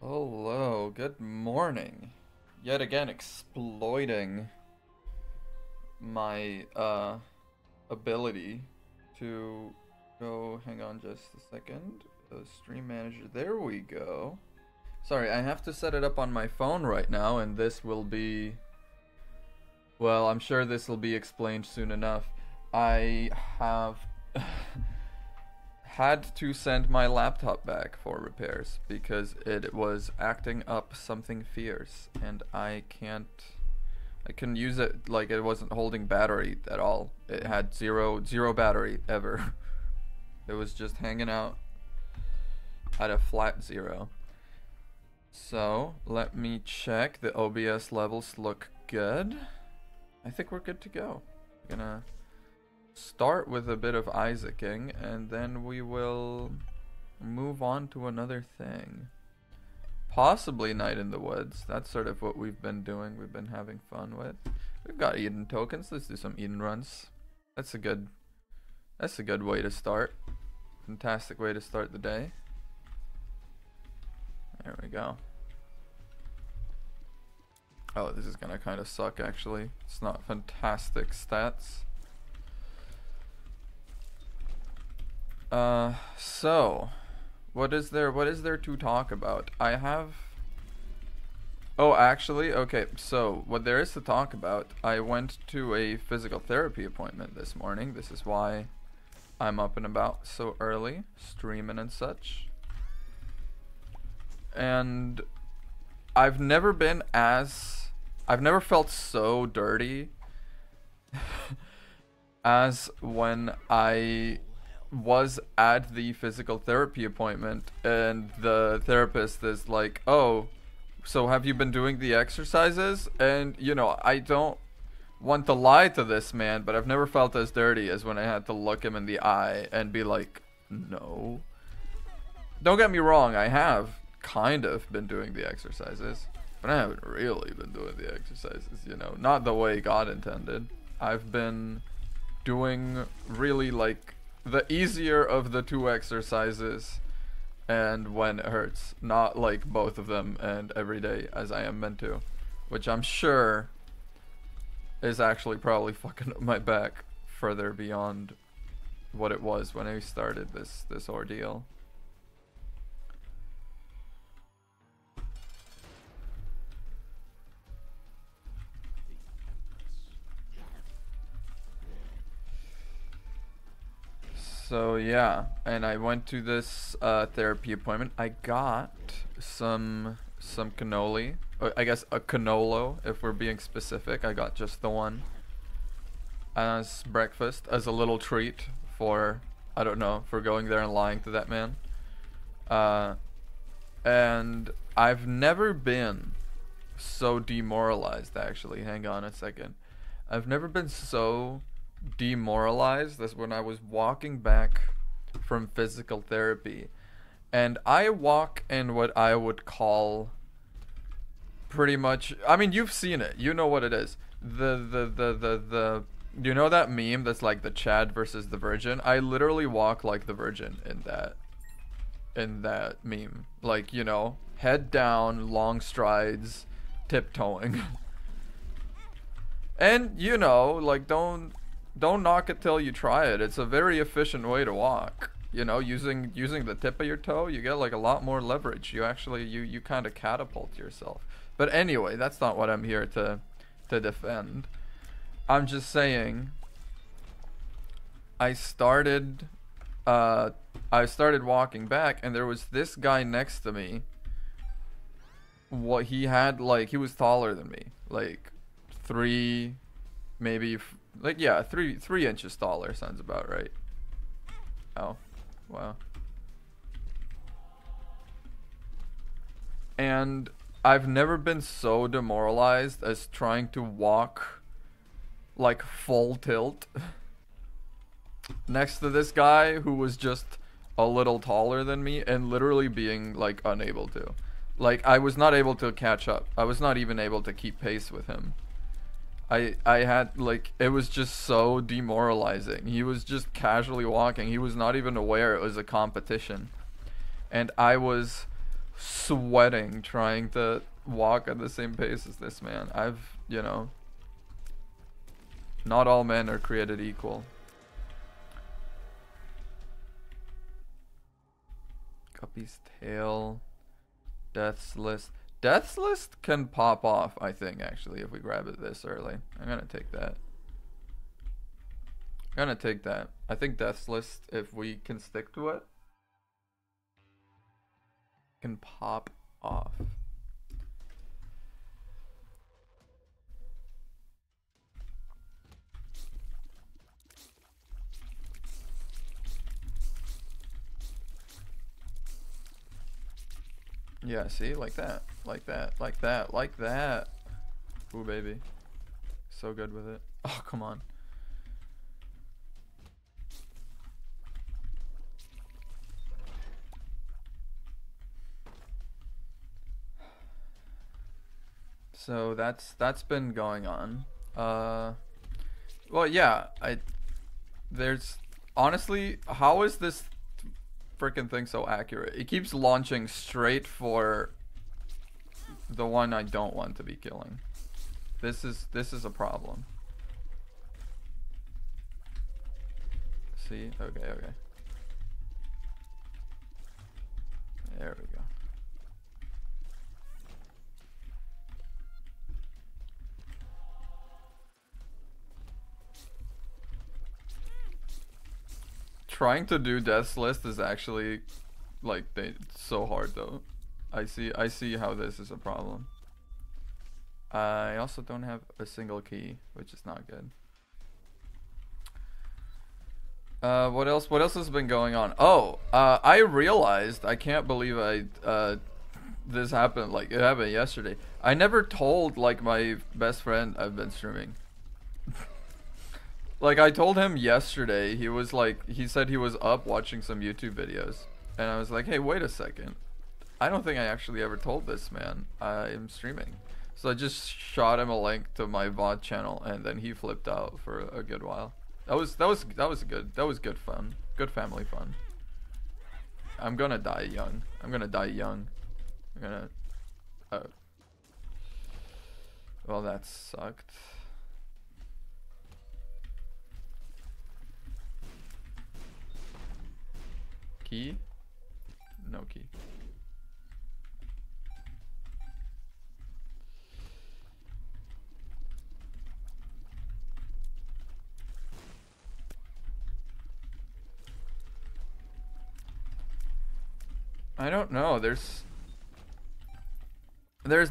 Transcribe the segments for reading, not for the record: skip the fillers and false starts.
Hello, good morning. Yet again exploiting my ability to go, hang on just a second. Stream manager, there we go. Sorry, I have to set it up on my phone right now, and this will be, well, I'm sure this will be explained soon enough. I have had to send my laptop back for repairs because it was acting up something fierce, and I couldn't use it. Like, it wasn't holding battery at all. It had zero battery ever. It was just hanging out at a flat zero. So let me check. The OBS levels look good. I think we're good to go. I'm gonna start with a bit of Isaacing, and then we will move on to another thing. Possibly Night in the Woods. That's sort of what we've been doing. We've been having fun with. We've got Eden tokens. Let's do some Eden runs. That's a good way to start. Fantastic way to start the day. There we go. Oh, this is gonna kind of suck actually. It's not fantastic stats. So what is there to talk about? Oh, actually, okay, so what there is to talk about, I went to a physical therapy appointment this morning. This is why I'm up and about so early, streaming and such. And I've never felt so dirty as when I was at the physical therapy appointment, and the therapist is like, "Oh, so have you been doing the exercises?" And you know, I don't want to lie to this man, but I've never felt as dirty as when I had to look him in the eye and be like, "No." Don't get me wrong, I have kind of been doing the exercises, but I haven't really been doing the exercises, you know, not the way God intended. I've been doing really like the easier of the two exercises, and when it hurts, not like both of them and every day as I am meant to, which I'm sure is actually probably fucking up my back further beyond what it was when I started this ordeal. So yeah, and I went to this therapy appointment. I got some cannoli. I guess a canolo, if we're being specific. I got just the one as breakfast, as a little treat for, I don't know, for going there and lying to that man. And I've never been so demoralized, actually. Hang on a second. I've never been so demoralized as when I was walking back from physical therapy, and I walk in what I would call pretty much, I mean, you've seen it, you know what it is, the you know that meme that's like the Chad versus the Virgin? I literally walk like the Virgin in that meme, like, you know, head down, long strides, tiptoeing. And you know, like, don't knock it till you try it. It's a very efficient way to walk. You know, using the tip of your toe, you get like a lot more leverage. You actually you kind of catapult yourself. But anyway, that's not what I'm here to defend. I'm just saying I started walking back, and there was this guy next to me. What he had, like, he was taller than me, like 3, maybe, like, yeah, 3 inches taller sounds about right. Oh, wow. And I've never been so demoralized as trying to walk like full tilt next to this guy who was just a little taller than me, and literally being like unable to. Like, I was not able to catch up. I was not even able to keep pace with him. I had, like, it was just so demoralizing. He was just casually walking. He was not even aware it was a competition. And I was sweating trying to walk at the same pace as this man. You know, not all men are created equal. Guppy's tail. Death's list. Death's list can pop off, I think, actually, if we grab it this early. I'm gonna take that. I'm gonna take that. I think Death's list, if we can stick to it, can pop off. Yeah, see? Like that. Like that. Like that. Like that. Ooh, baby. So good with it. Oh, come on. So that's been going on. Well, yeah, there's honestly, how is this freaking thing so accurate? It keeps launching straight for the one I don't want to be killing. This is a problem. See? Okay, okay. There we go. Trying to do Death's List is actually like it's so hard though. I see how this is a problem. I also don't have a single key, which is not good. What else has been going on? Oh, I realized, I can't believe this happened, like it happened yesterday. I never told like my best friend I've been streaming. Like I told him yesterday, he said he was up watching some YouTube videos. And I was like, hey, wait a second. I don't think I actually ever told this man I'm streaming. So I just shot him a link to my VOD channel and then he flipped out for a good while. That was good fun. Good family fun. I'm gonna die young. I'm gonna well, that sucked. Key? No key. I don't know. There's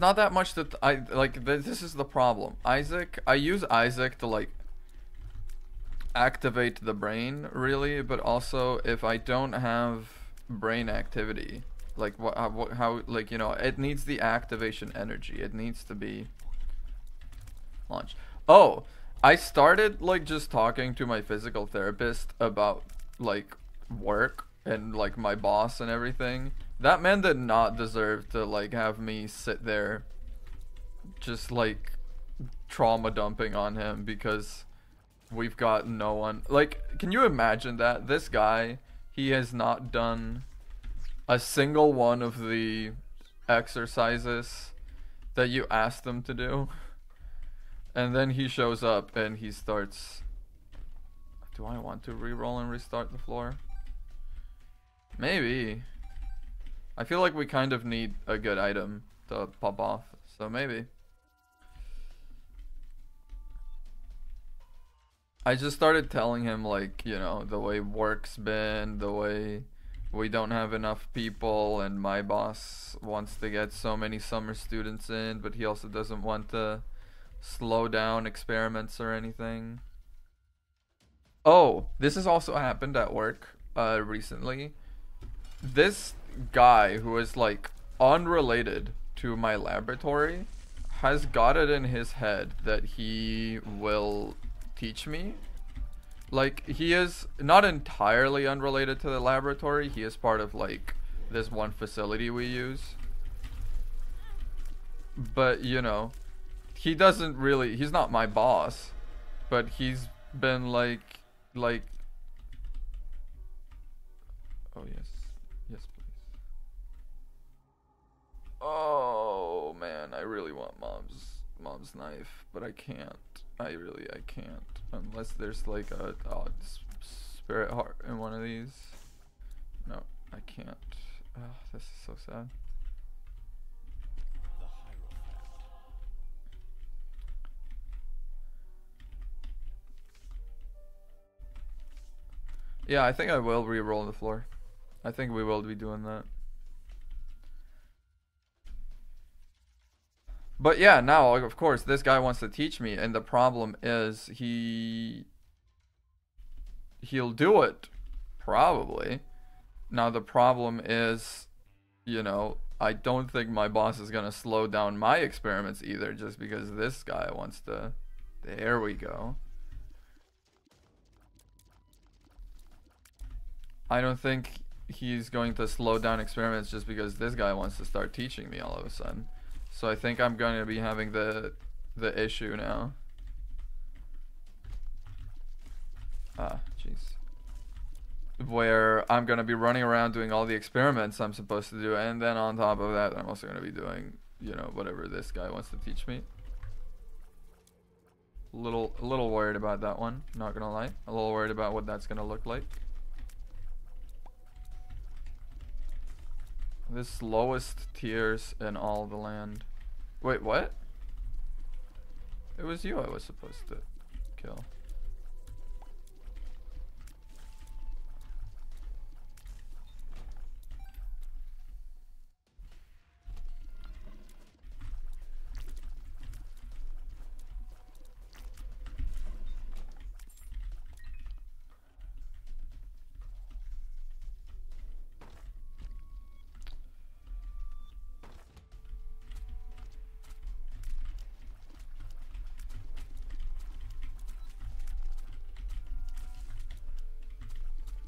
not that much that I like. This is the problem. Isaac, I use Isaac to like activate the brain really, but also if I don't have brain activity, like how like, you know, it needs the activation energy. It needs to be launched. Oh, I started like just talking to my physical therapist about like work and like my boss and everything. That man did not deserve to like have me sit there just like trauma dumping on him because we've got no one. Like, can you imagine that? This guy, he has not done a single one of the exercises that you asked him to do. And then he shows up and he starts... Do I want to re-roll and restart the floor? Maybe. I feel like we kind of need a good item to pop off, so maybe. I just started telling him, like, you know, the way work's been, the way we don't have enough people, and my boss wants to get so many summer students in, but he also doesn't want to slow down experiments or anything. Oh, this has also happened at work recently. This guy who is like unrelated to my laboratory has got it in his head that he will teach me. Like, he is not entirely unrelated to the laboratory. He is part of like this one facility we use. But, you know, he doesn't really, he's not my boss, but he's been like, oh yes, yes please. really want mom's knife, but I can't. I can't. Unless there's like a spirit heart in one of these. No, I can't. Oh, this is so sad. Yeah, I think I will re-roll the floor. I think we will be doing that. But yeah, now of course this guy wants to teach me, and the problem is he'll do it, probably. Now the problem is, you know, I don't think my boss is gonna slow down my experiments either, just because this guy wants to. There we go. I don't think he's going to slow down experiments just because this guy wants to start teaching me all of a sudden. So I think I'm going to be having the issue now. Ah, jeez. Where I'm going to be running around doing all the experiments I'm supposed to do, and then on top of that, I'm also going to be doing, you know, whatever this guy wants to teach me. A little worried about that one, not gonna lie. A little worried about what that's gonna look like. This lowest tiers in all the land. Wait, what? It was you I was supposed to kill.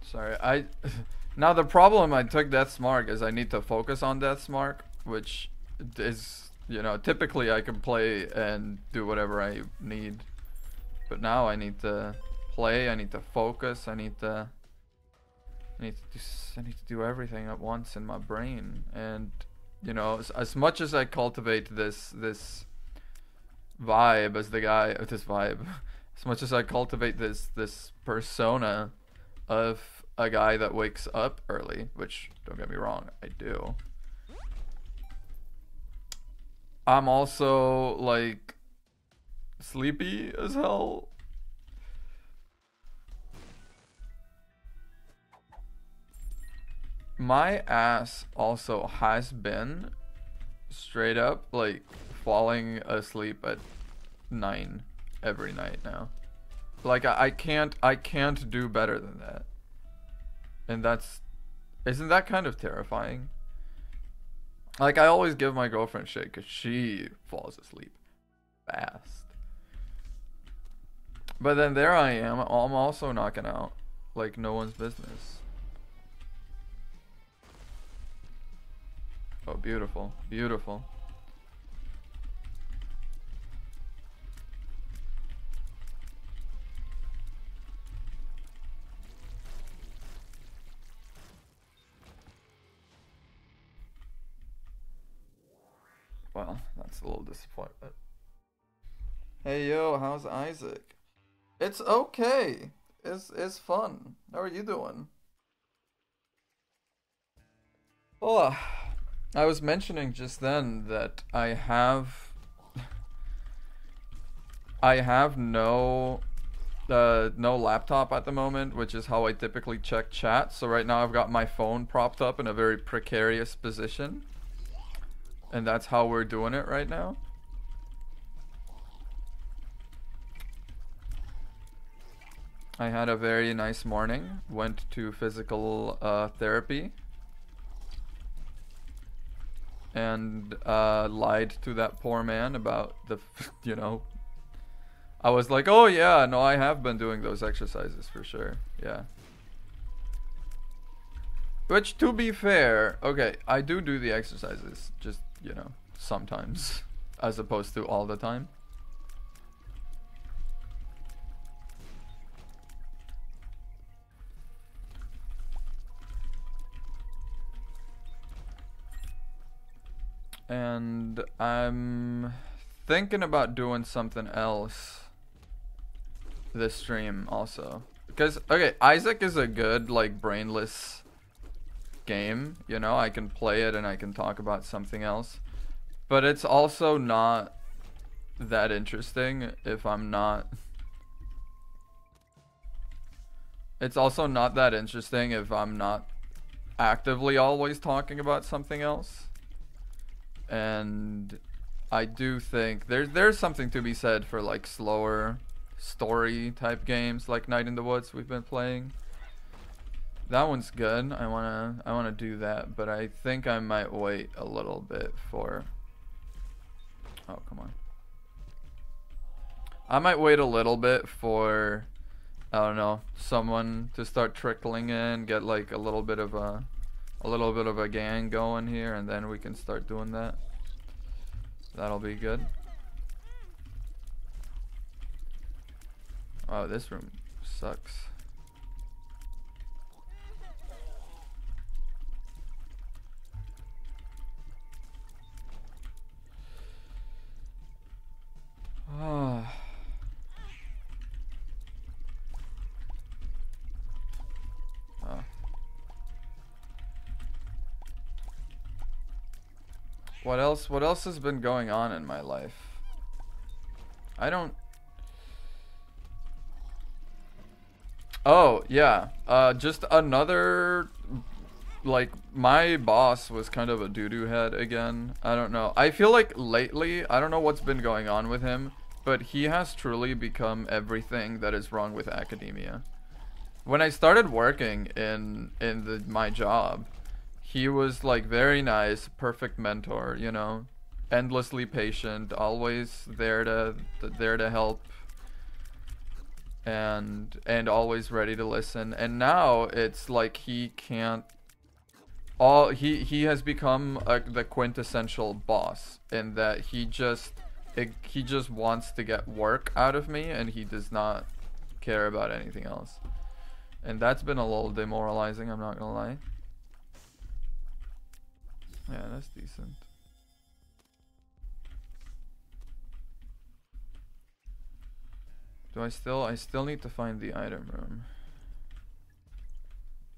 Sorry, now the problem I took Death's Mark is I need to focus on Death's Mark, which is, you know, typically I can play and do whatever I need, but now I need to play, I need to focus, I need to do everything at once in my brain. And you know, as much as I cultivate this vibe as the guy, this vibe, as much as I cultivate this persona of a guy that wakes up early, which, don't get me wrong, I do, I'm also like sleepy as hell. My ass also has been straight up like falling asleep at 9 every night now. Like I can't do better than that. And isn't that kind of terrifying? Like I always give my girlfriend shit because she falls asleep fast. But then there I am, I'm also knocking out like no one's business. Oh, beautiful, beautiful. Well, that's a little disappointment. Hey yo, how's Isaac? It's okay. It's fun. How are you doing? Well, I was mentioning just then that I have no laptop at the moment, which is how I typically check chat. So right now I've got my phone propped up in a very precarious position. And that's how we're doing it right now. I had a very nice morning. Went to physical therapy. And lied to that poor man about the, you know. I was like, oh yeah, no, I have been doing those exercises for sure. Yeah. Which, to be fair, okay, I do the exercises, just, you know, sometimes, as opposed to all the time. And I'm thinking about doing something else this stream also. Because, okay, Isaac is a good, like, brainless game. You know, I can play it and I can talk about something else. But it's also not that interesting if I'm not... It's also not that interesting if I'm not actively always talking about something else. And I do think there's something to be said for like slower story type games like Night in the Woods we've been playing. That one's good. I wanna do that, but I think I might wait a little bit for... Oh, come on. I might wait a little bit for, I don't know, someone to start trickling in, get like a little bit of a gang going here, and then we can start doing that. That'll be good. Oh, this room sucks. Oh. What else has been going on in my life? I don't... Oh, yeah. Just another... Like, my boss was kind of a doo-doo head again. I don't know. I feel like lately, I don't know what's been going on with him, but he has truly become everything that is wrong with academia. When I started working in my job, he was like very nice, perfect mentor, you know, endlessly patient, always there to help, and always ready to listen. And now it's like he can't. He has become the quintessential boss in that he just wants to get work out of me, and he does not care about anything else. And that's been a little demoralizing, I'm not gonna lie. Yeah, that's decent. I still need to find the item room.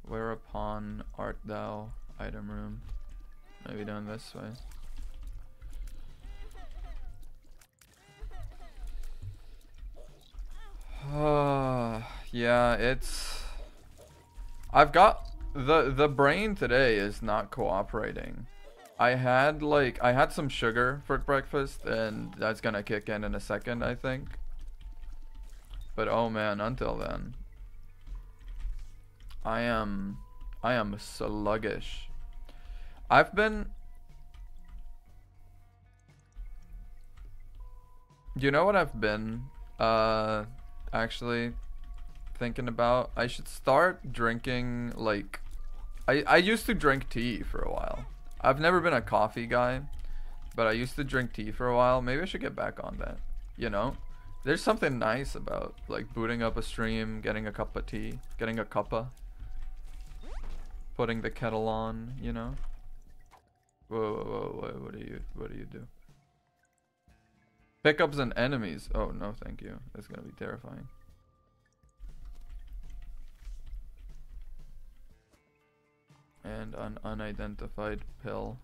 Whereupon art thou? Item room. Maybe down this way. Yeah, it's... I've got... The brain today is not cooperating. I had some sugar for breakfast, and that's gonna kick in a second, I think. But oh man, until then, I am sluggish. I've been... You know what I've been actually thinking about? I should start drinking, like... I used to drink tea for a while. I've never been a coffee guy, but I used to drink tea for a while. Maybe I should get back on that, you know? There's something nice about, like, booting up a stream, getting a cup of tea, getting a cuppa, putting the kettle on, you know? Whoa, what do you do? Pickups and enemies. Oh, no, thank you. That's gonna be terrifying. And an unidentified pill.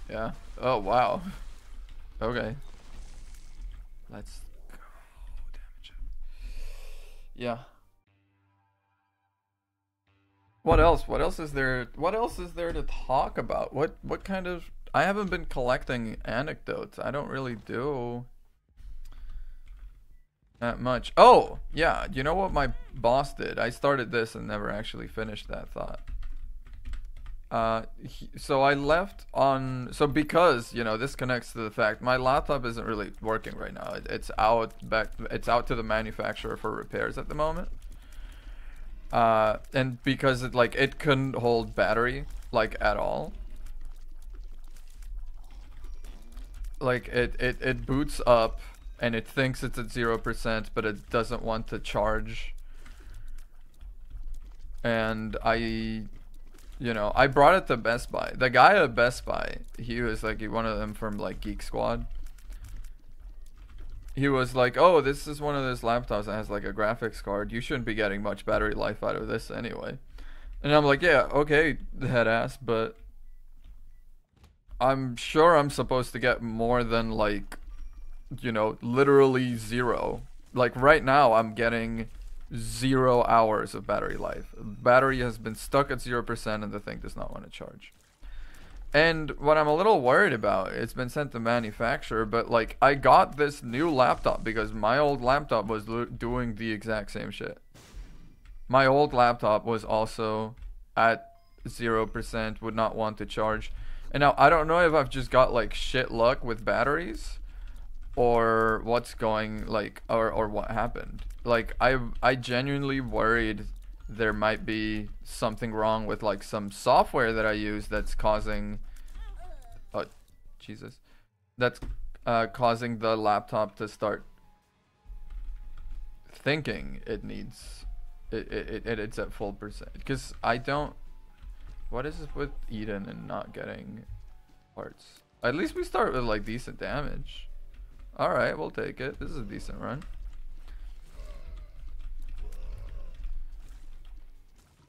Yeah. Oh, wow. Okay. Let's go. Damage it. Yeah. What else? What else is there? What else is there to talk about? What kind of... I haven't been collecting anecdotes. I don't really do that much. Oh, yeah. You know what my boss did? I started this and never actually finished that thought. So I left on... So because, you know, this connects to the fact my laptop isn't really working right now. It's out to the manufacturer for repairs at the moment. And because it couldn't hold battery, like, at all. Like, it boots up and it thinks it's at 0%, but it doesn't want to charge. And I brought it to Best Buy. The guy at Best Buy, he was like one of them from like Geek Squad. He was like, oh, this is one of those laptops that has like a graphics card. You shouldn't be getting much battery life out of this anyway. And I'm like, yeah, okay, head ass, but I'm sure I'm supposed to get more than like, literally 0. Like right now I'm getting 0 hours of battery life. Battery has been stuck at 0% and the thing does not want to charge. And what I'm a little worried about, it's been sent to manufacturer, but like I got this new laptop because my old laptop was doing the exact same shit. My old laptop was also at 0%, would not want to charge. And now I don't know if I've just got like shit luck with batteries or what's going like or what happened. Like I genuinely worried there might be something wrong with like some software that I use that's causing that's causing the laptop to start thinking it needs it's at full percent. Because I don't, what is it with Eden and not getting parts? At least we start with like decent damage. Alright, we'll take it. This is a decent run.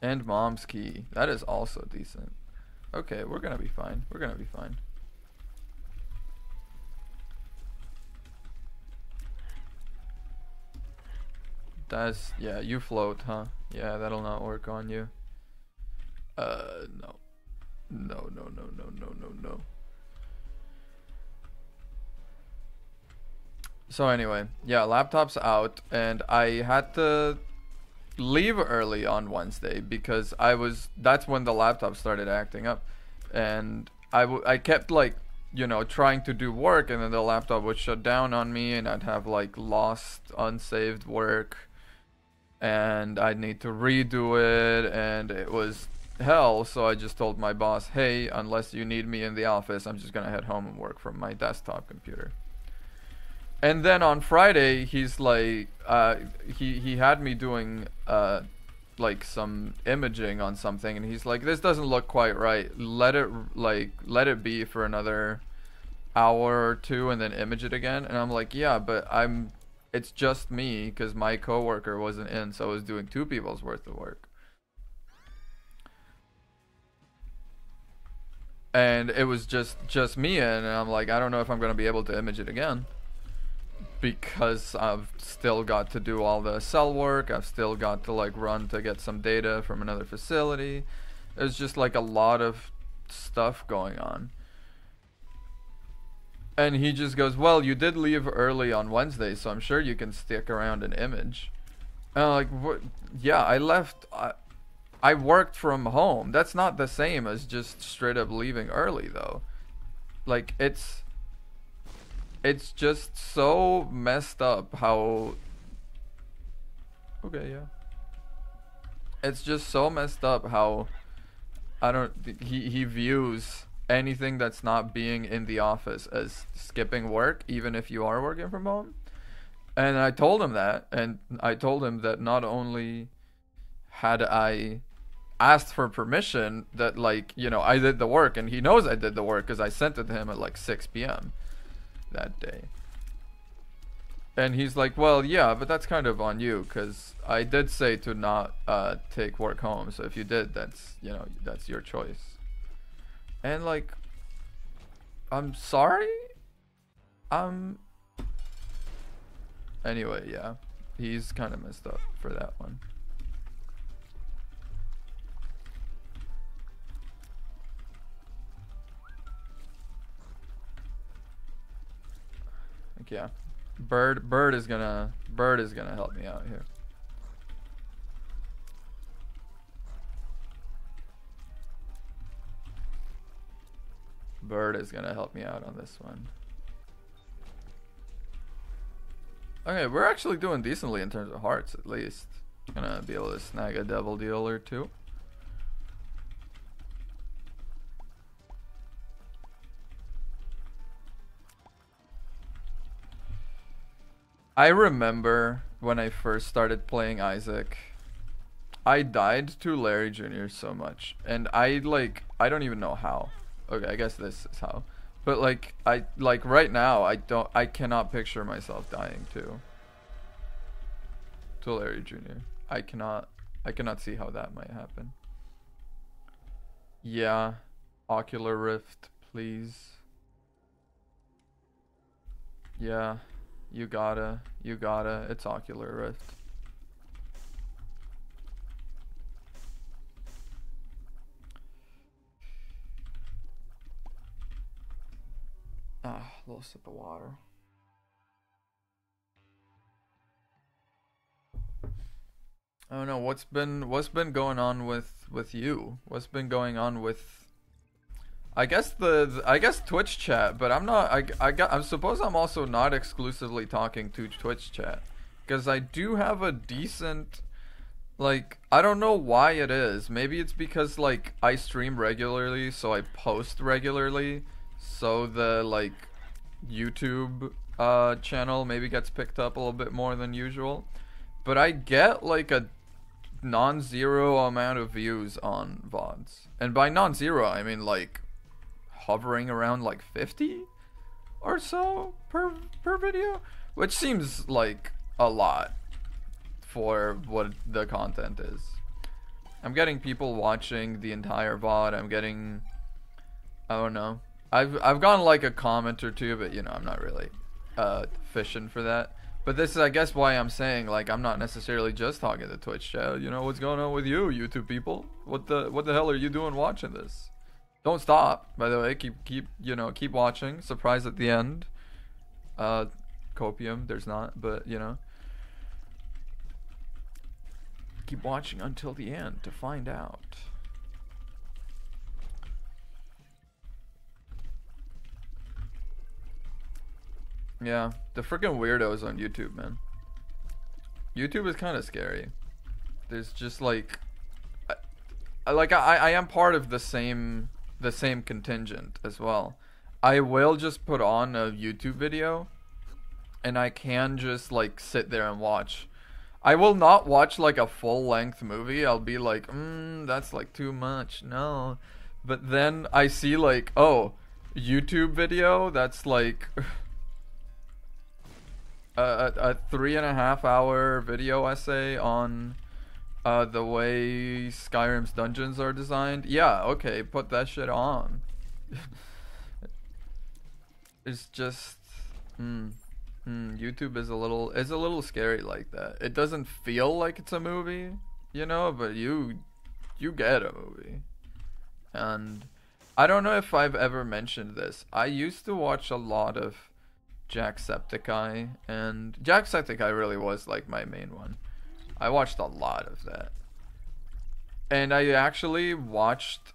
And mom's key. That is also decent. Okay, we're gonna be fine. We're gonna be fine. That's, yeah, you float, huh? Yeah, that'll not work on you. No. No, no, no, no, no, no, no. So anyway, yeah, laptop's out, and I had to leave early on Wednesday because that's when the laptop started acting up, and I kept like, trying to do work, and then the laptop would shut down on me, and I'd have like lost unsaved work, and I'd need to redo it, and it was hell. So I just told my boss, hey, unless you need me in the office, I'm just gonna head home and work from my desktop computer. And then on Friday, he's like, he had me doing like some imaging on something, and he's like, this doesn't look quite right. Let it be for another hour or two, and then image it again. And I'm like, yeah, but it's just me because my coworker wasn't in, so I was doing 2 people's worth of work. And it was just me in, and I'm like, I don't know if I'm gonna be able to image it again, because I've still got to do all the cell work. I've still got to like run to get some data from another facility. There's just like a lot of stuff going on. And he just goes, well, you did leave early on Wednesday, so I'm sure you can stick around and image. And I'm like, what? Yeah, I left. I worked from home. That's not the same as just straight up leaving early, though. Like, it's just so messed up how... Okay, yeah. It's just so messed up how... He views anything that's not being in the office as skipping work, even if you are working from home. And I told him that, and I told him that not only had I asked for permission, that like, I did the work, and he knows I did the work because I sent it to him at like 6 p.m. that day. And he's like, well, yeah, but that's kind of on you, because I did say to not take work home, so if you did, that's, that's your choice. And like, I'm sorry? Anyway, yeah, he's kind of messed up for that one. Like, yeah, Bird is gonna help me out here. Bird is gonna help me out on this one. Okay, we're actually doing decently in terms of hearts, at least. Gonna be able to snag a devil deal or 2. I remember when I first started playing Isaac, I died to Larry Jr. so much, and I don't even know how. Okay, I guess this is how. But like right now, I cannot picture myself dying to Larry Jr. I cannot see how that might happen. Yeah, Ocular Rift, please. Yeah, you gotta. It's Ocular Rift. Ah, a little sip of water. I don't know what's been going on with you. What's been going on with I guess Twitch chat, but I'm not I suppose I'm also not exclusively talking to Twitch chat because I do have a decent like I don't know why it is. Maybe it's because like I stream regularly, so I post regularly, so the like YouTube channel maybe gets picked up a little bit more than usual. But I get like a non-zero amount of views on VODs. And by non-zero, I mean like hovering around like 50 or so per video, which seems like a lot for what the content is. I'm getting people watching the entire VOD. I'm getting I don't know. I've gotten like a comment or two, but you know, I'm not really fishing for that. But this is, I guess, why I'm saying like I'm not necessarily just talking to Twitch chat. You know what's going on with you, YouTube people? What the hell are you doing watching this? Don't stop. By the way, keep watching. Surprise at the end. Copium, there's not, but you know, keep watching until the end to find out. Yeah, the freaking weirdos on YouTube, man. YouTube is kind of scary. There's just like, I am part of the same contingent as well. I will just put on a YouTube video, and I can just like sit there and watch. I will not watch like a full-length movie. I'll be like, that's like too much. No, but then I see like, oh, YouTube video that's like. A 3.5 hour video essay on the way Skyrim's dungeons are designed. Yeah, okay, put that shit on. It's just YouTube is a little scary like that. It doesn't feel like it's a movie, you know, but you get a movie. And I don't know if I've ever mentioned this. I used to watch a lot of Jacksepticeye, and Jacksepticeye really was like my main one. I watched a lot of that, and I actually watched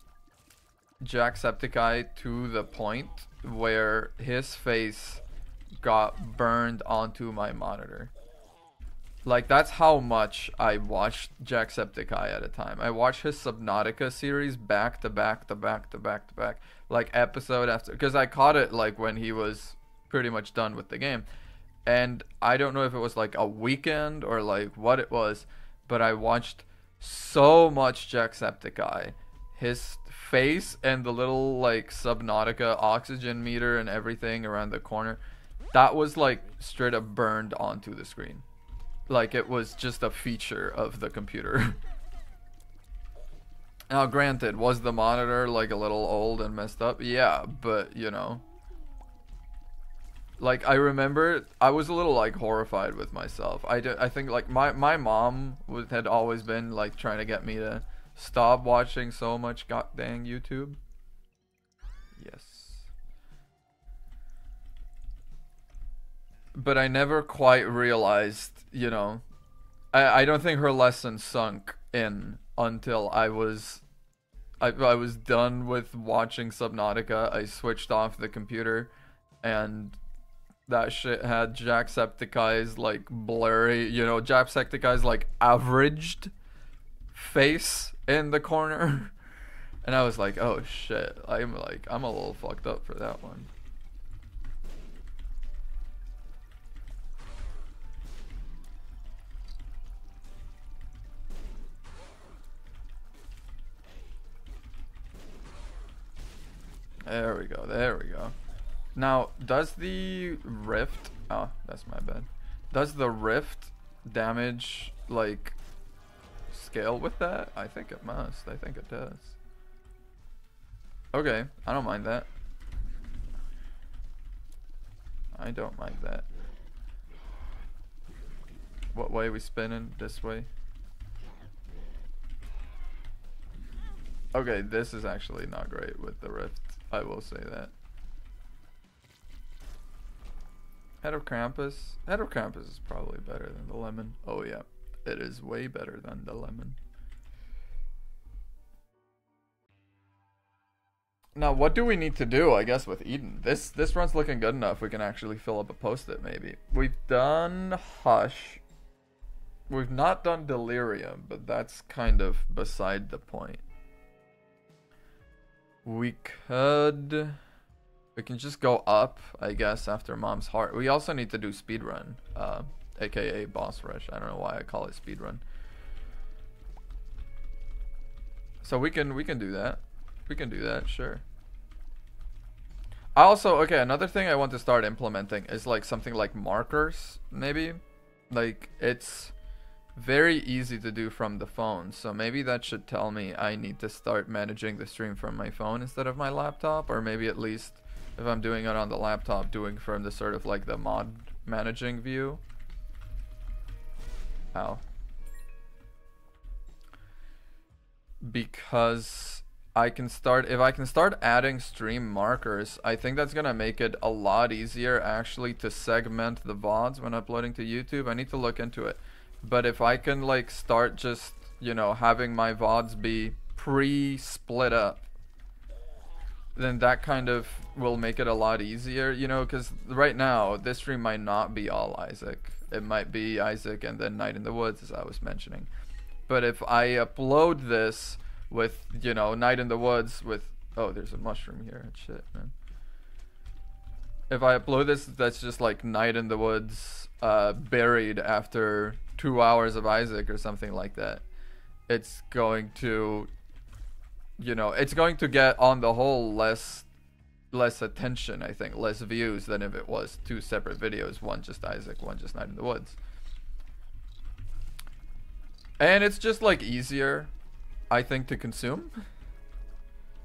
Jacksepticeye to the point where his face got burned onto my monitor. Like that's how much I watched Jacksepticeye at a time. I watched his Subnautica series back to back to back to back to back, like episode after, because I caught it like when he was pretty much done with the game, and I don't know if it was like a weekend or like what it was, but I watched so much Jacksepticeye. His face and the little like Subnautica oxygen meter and everything around the corner, that was like straight up burned onto the screen, like it was just a feature of the computer. Now granted, was the monitor like a little old and messed up? Yeah, but you know, like I remember I was a little like horrified with myself. I think like my mom had always been like trying to get me to stop watching so much goddamn YouTube. Yes. But I never quite realized, you know, I don't think her lesson sunk in until I was done with watching Subnautica. I switched off the computer, and that shit had Jacksepticeye's like blurry, you know, Jacksepticeye's like averaged face in the corner. And I was like, oh shit, I'm a little fucked up for that one. There we go. There we go. Now, does the rift... Oh, that's my bad. Does the rift damage, like, scale with that? I think it must. I think it does. Okay, I don't mind that. I don't mind that. What way are we spinning? This way? Okay, this is actually not great with the rift. I will say that. Head of Krampus? Head of Krampus is probably better than the lemon. Oh yeah, it is way better than the lemon. Now, what do we need to do, I guess, with Eden? This run's looking good enough. We can actually fill up a post-it, maybe. We've done Hush. We've not done Delirium, but that's kind of beside the point. We can just go up, I guess, after Mom's Heart. We also need to do Speedrun, aka Boss Rush. I don't know why I call it Speedrun. So we can do that. We can do that, sure. I also, okay, another thing I want to start implementing is like something like markers, maybe. Like, it's very easy to do from the phone, so maybe that should tell me I need to start managing the stream from my phone instead of my laptop, or maybe at least if I'm doing it on the laptop, doing from the sort of like the mod managing view. Ow. Because I can start, if I can start adding stream markers, I think that's gonna make it a lot easier actually to segment the VODs when uploading to YouTube. I need to look into it. But if I can like start just, you know, having my VODs be pre-split up, then that kind of will make it a lot easier, you know, because right now this stream might not be all Isaac. It might be Isaac and then Night in the Woods, as I was mentioning. But if I upload this with, you know, Night in the Woods with... Oh, there's a mushroom here. Shit, man. If I upload this, that's just like Night in the Woods buried after 2 hours of Isaac or something like that. It's going to, you know, it's going to get on the whole less attention, I think, less views than if it was 2 separate videos, one just Isaac, one just Night in the Woods. And it's just like easier, I think, to consume.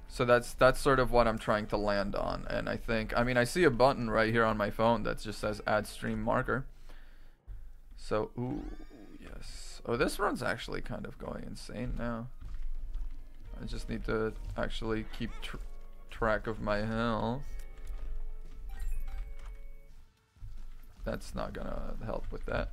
So that's sort of what I'm trying to land on. And I think, I mean, I see a button right here on my phone that just says add stream marker. So, ooh, yes. Oh, this run's actually kind of going insane now. I just need to actually keep track of my health. That's not gonna help with that.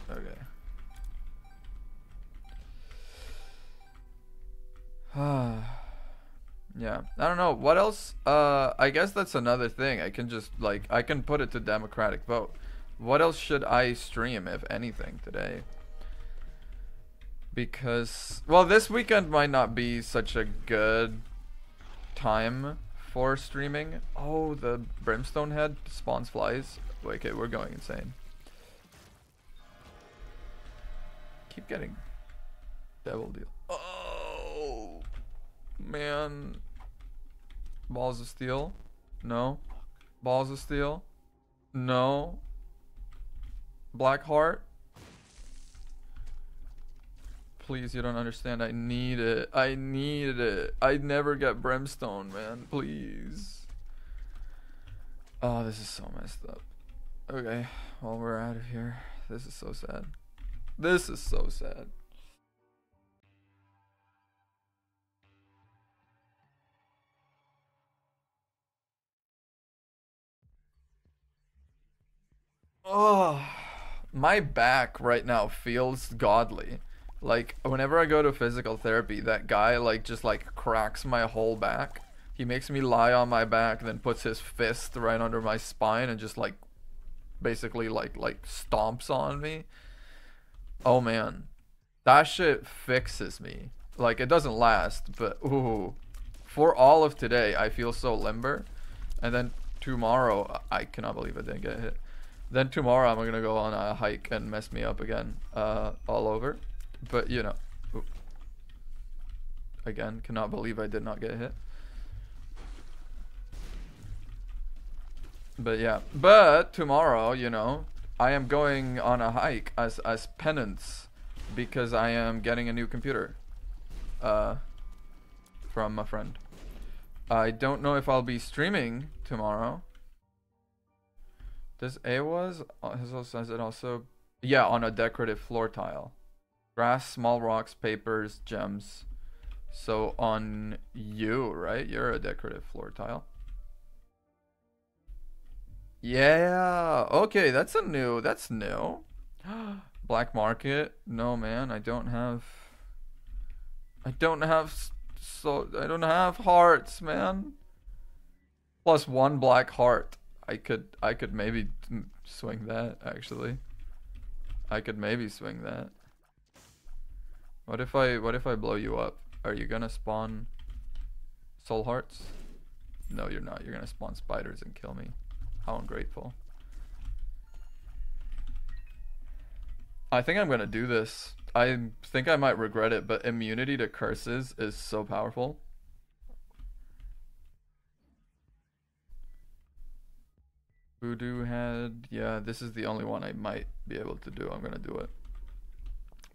Okay. Yeah, I don't know what else. I guess that's another thing. I can just like, I can put it to democratic vote. What else should I stream, if anything, today? Because, well, this weekend might not be such a good time for streaming. Oh, the brimstone head spawns flies. Okay, we're going insane. Keep getting devil deal. Oh man. Balls of steel. No. Balls of steel. No. Black heart. Please, you don't understand. I need it. I need it. I never get brimstone, man. Please. Oh, this is so messed up. Okay, well, we're out of here. This is so sad. This is so sad. Oh, my back right now feels godly. Like, whenever I go to physical therapy, that guy, like, just, like, cracks my whole back. He makes me lie on my back, then puts his fist right under my spine and just, like, basically, like stomps on me. Oh, man. That shit fixes me. Like, it doesn't last, but, ooh. For all of today, I feel so limber. And then tomorrow, I cannot believe I didn't get hit. Then tomorrow I'm gonna go on a hike and mess me up again, all over. But you know, oop. Again, cannot believe I did not get hit. But yeah, but tomorrow, you know, I am going on a hike as penance because I am getting a new computer, from a friend. I don't know if I'll be streaming tomorrow. This AWAS says it also, yeah, on a decorative floor tile. Grass, small rocks, papers, gems. So on you, right? You're a decorative floor tile. Yeah, okay, that's new. Black market. No, man, I don't have hearts, man. Plus one black heart. I could maybe swing that, actually. I could maybe swing that. What if I blow you up? Are you gonna spawn soul hearts? No, you're not. You're gonna spawn spiders and kill me. How ungrateful. I think I'm gonna do this. I think I might regret it, but immunity to curses is so powerful. Voodoo head. Yeah, this is the only one I might be able to do. I'm gonna do it.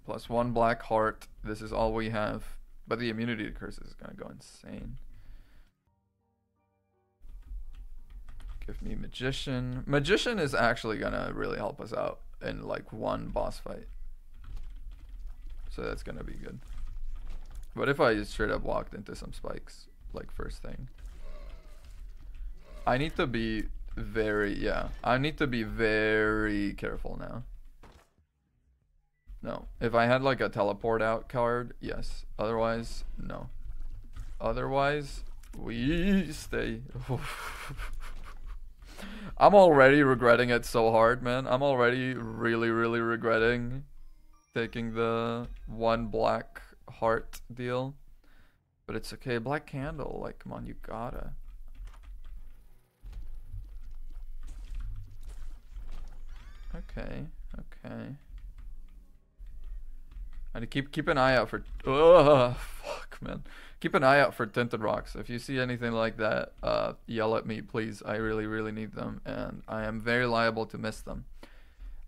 Plus one black heart. This is all we have. But the immunity to curses is gonna go insane. Give me magician. Magician is actually gonna really help us out in like one boss fight. So that's gonna be good. What if I just straight up walked into some spikes like first thing? I need to be I need to be very careful now. No. If I had like a teleport out card, yes. Otherwise, no. Otherwise, we stay. I'm already regretting it so hard, man. I'm already really regretting taking the one black heart deal. But it's okay. Black candle, like, come on, you gotta. Okay. And keep an eye out for fuck, man. Keep an eye out for tinted rocks. If you see anything like that, yell at me, please. I really need them, and I am very liable to miss them.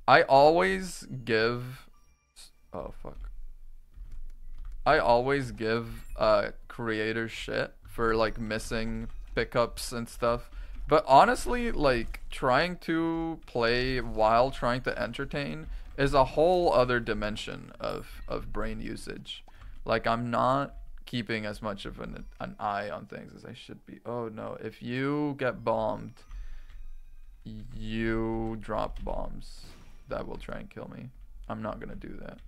I always give creators shit for like missing pickups and stuff. But honestly, like, trying to play while trying to entertain is a whole other dimension of brain usage. Like, I'm not keeping as much of an eye on things as I should be. Oh no, if you get bombed, you drop bombs that will try and kill me. I'm not gonna do that.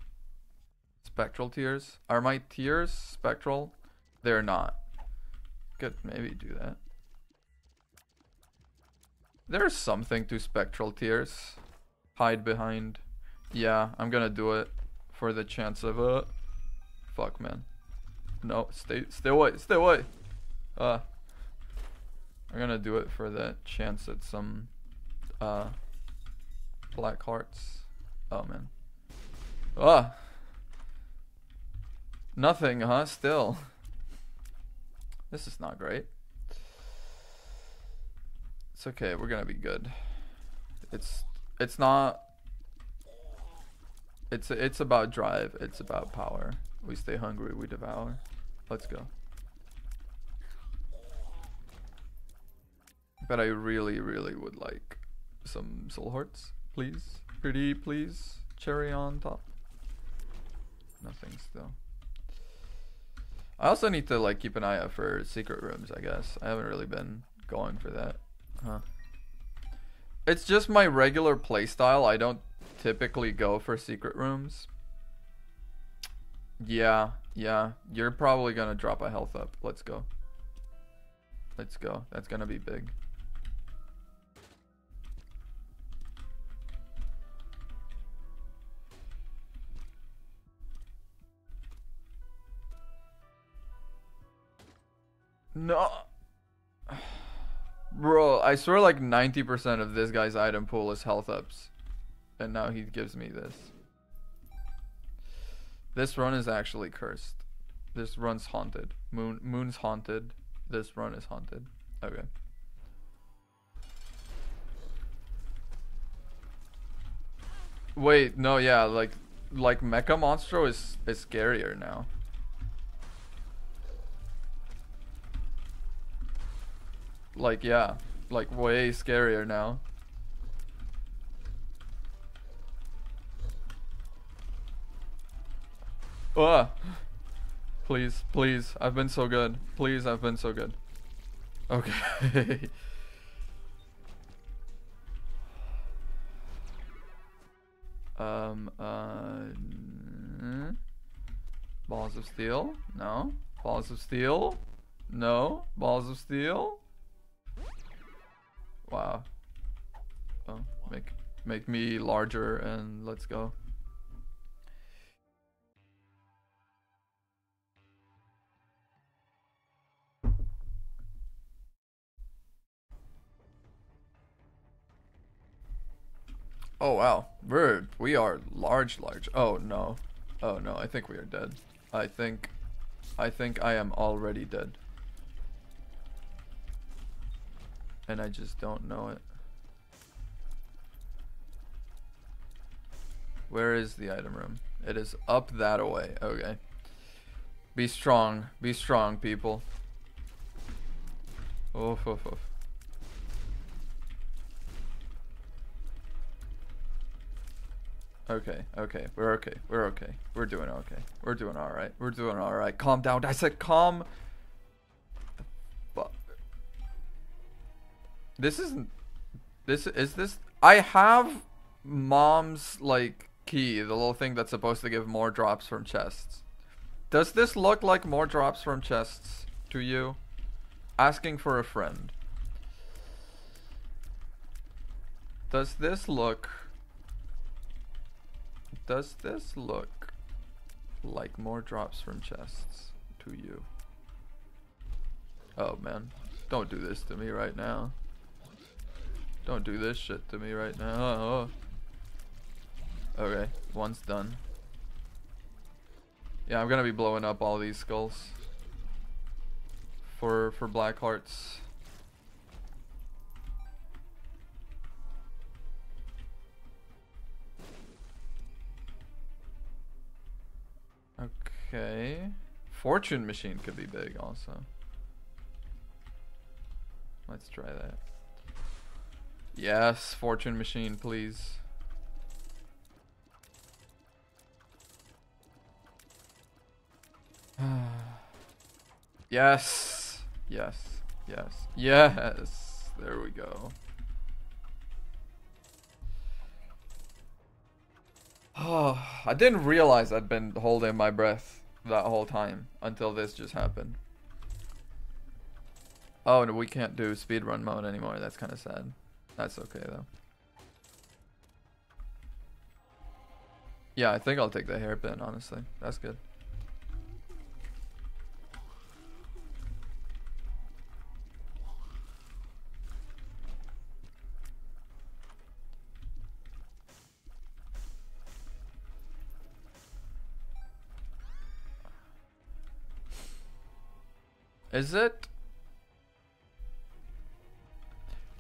Spectral tears? Are my tears spectral? They're not. Could maybe do that. There's something to spectral tears. Hide behind. Yeah, I'm gonna do it for the chance of a. Fuck, man. No, stay away. I'm gonna do it for the chance at some black hearts. Oh man. Nothing, huh? Still. This is not great. It's okay, we're gonna be good. It's not. It's about drive. It's about power. We stay hungry, we devour. Let's go. But I really would like some soul hearts, please. Pretty please. Cherry on top. Nothing still. I also need to like keep an eye out for secret rooms, I guess. I haven't really been going for that. Huh. It's just my regular playstyle. I don't typically go for secret rooms. Yeah. You're probably gonna drop a health up. Let's go. That's gonna be big. No. Bro, Bro, I swear like 90% of this guy's item pool is health ups. And now he gives me this. This run is actually cursed. This run's haunted. Moon's haunted. This run is haunted. Okay. Wait, no, yeah, like Mecha Monstro is scarier now. Like, yeah, like way scarier now. Ugh. Please, please, I've been so good. Please, I've been so good. Okay. Balls of steel? No. Balls of steel? No. Balls of steel? Wow. Oh, make me larger and let's go. Oh wow, we are large. Oh no, oh no, I think we are dead. I think I am already dead, and I just don't know it. Where is the item room? It is up that way. Okay. Be strong, people. Oh. Okay, we're okay. We're doing okay. We're doing alright. Calm down. I said calm. Fuck. This isn't. This. I have mom's, like, key, the little thing that's supposed to give more drops from chests. Does this look like more drops from chests to you? Asking for a friend. Does this look like more drops from chests to you? Oh man, don't do this to me right now. Don't do this shit to me right now. Oh. Okay, one's done. Yeah, I'm gonna be blowing up all these skulls for black hearts. Okay. Fortune machine could be big also. Let's try that. Yes, fortune machine, please. Yes. There we go. Oh, I didn't realize I'd been holding my breath that whole time until this just happened. Oh, no, we can't do speedrun mode anymore. That's kind of sad. That's okay though. Yeah, I think I'll take the hairpin, honestly. That's good.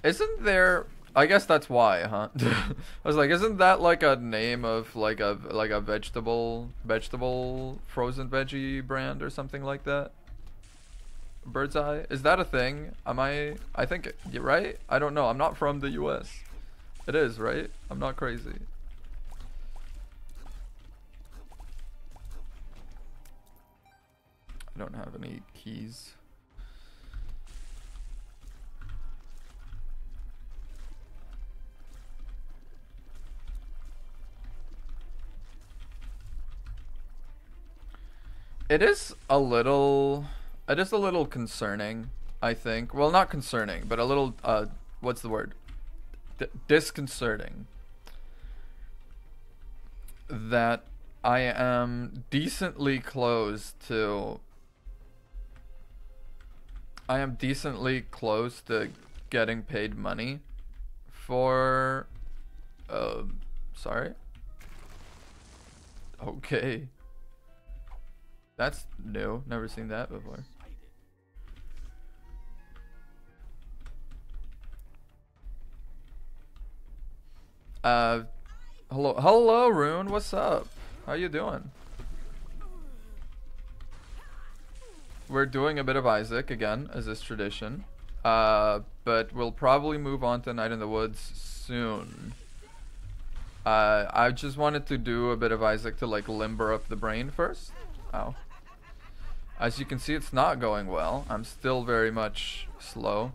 Isn't there, I guess that's why, huh? I was like, isn't that like a name of like a vegetable frozen veggie brand or something like that? Bird's Eye? Is that a thing? I think you're right? I don't know. I'm not from the US. It is, right? I'm not crazy. I don't have any keys. It is a little concerning, I think. Well, not concerning, but a little, what's the word? Disconcerting. That I am decently close to getting paid money for sorry. Okay. That's new. Never seen that before. Hello, Rune. What's up? How you doing? We're doing a bit of Isaac again, as is tradition. But we'll probably move on to Night in the Woods soon. I just wanted to do a bit of Isaac to like limber up the brain first. Ow. As you can see, it's not going well. I'm still very much slow.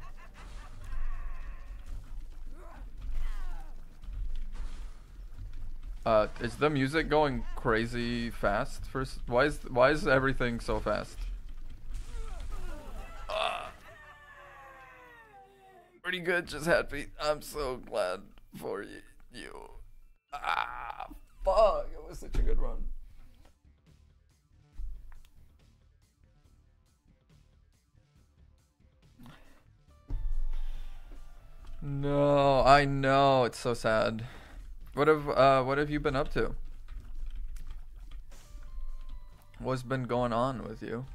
Is the music going crazy fast? First, why is everything so fast? Pretty good, just happy. I'm so glad for you. Fuck, it was such a good run. No, I know, it's so sad. What have you been up to? What's been going on with you?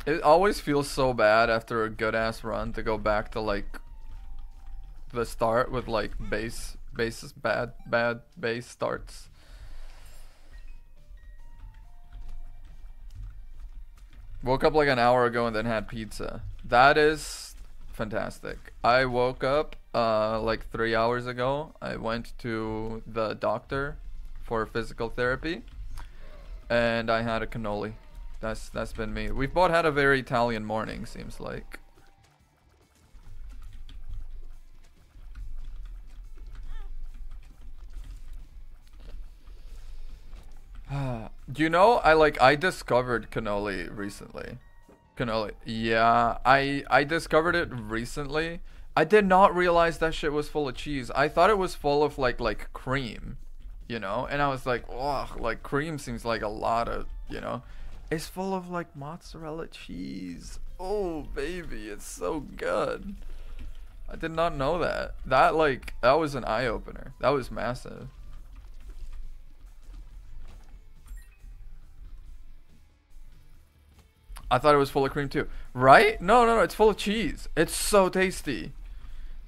It always feels so bad after a good ass run to go back to like the start with like bad base starts. Woke up like an hour ago and then had pizza. That is fantastic. I woke up like 3 hours ago. I went to the doctor for physical therapy and I had a cannoli. That's been me. We've both had a very Italian morning, seems like. You know, I discovered cannoli recently. Cannoli. Yeah, I discovered it recently. I did not realize that shit was full of cheese. I thought it was full of like cream, you know? And I was like, oh, like cream seems like a lot of, you know? It's full of like mozzarella cheese. Oh baby, it's so good. I did not know that. That was an eye opener. That was massive. I thought it was full of cream too. Right? No, it's full of cheese. It's so tasty.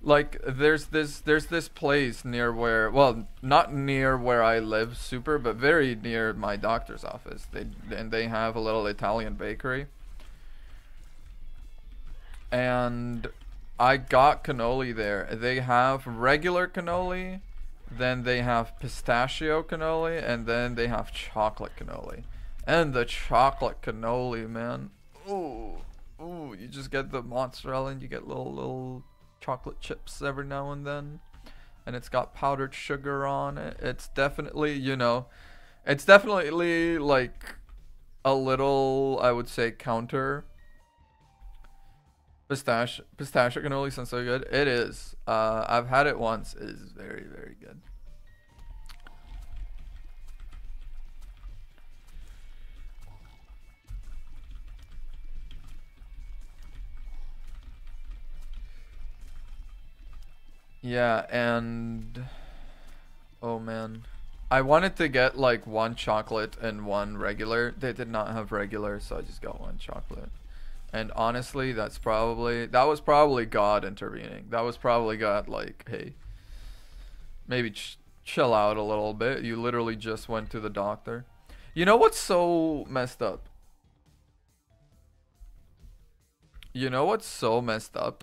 Like there's this place near where, well, not near where I live super, but very near my doctor's office. They have a little Italian bakery. And I got cannoli there. They have regular cannoli, then they have pistachio cannoli, and then they have chocolate cannoli. And the chocolate cannoli, man. Ooh, you just get the mozzarella and you get little chocolate chips every now and then. And it's got powdered sugar on it. It's definitely, you know, it's definitely like a little, I would say, counter. Pistachio cannoli sounds so good. It is. I've had it once. It is very, very good. Yeah, and oh man, I wanted to get like one chocolate and one regular. They did not have regular, so I just got one chocolate. And honestly, that was probably God intervening. That was probably God like, hey, maybe chill out a little bit. You literally just went to the doctor. You know what's so messed up? You know what's so messed up?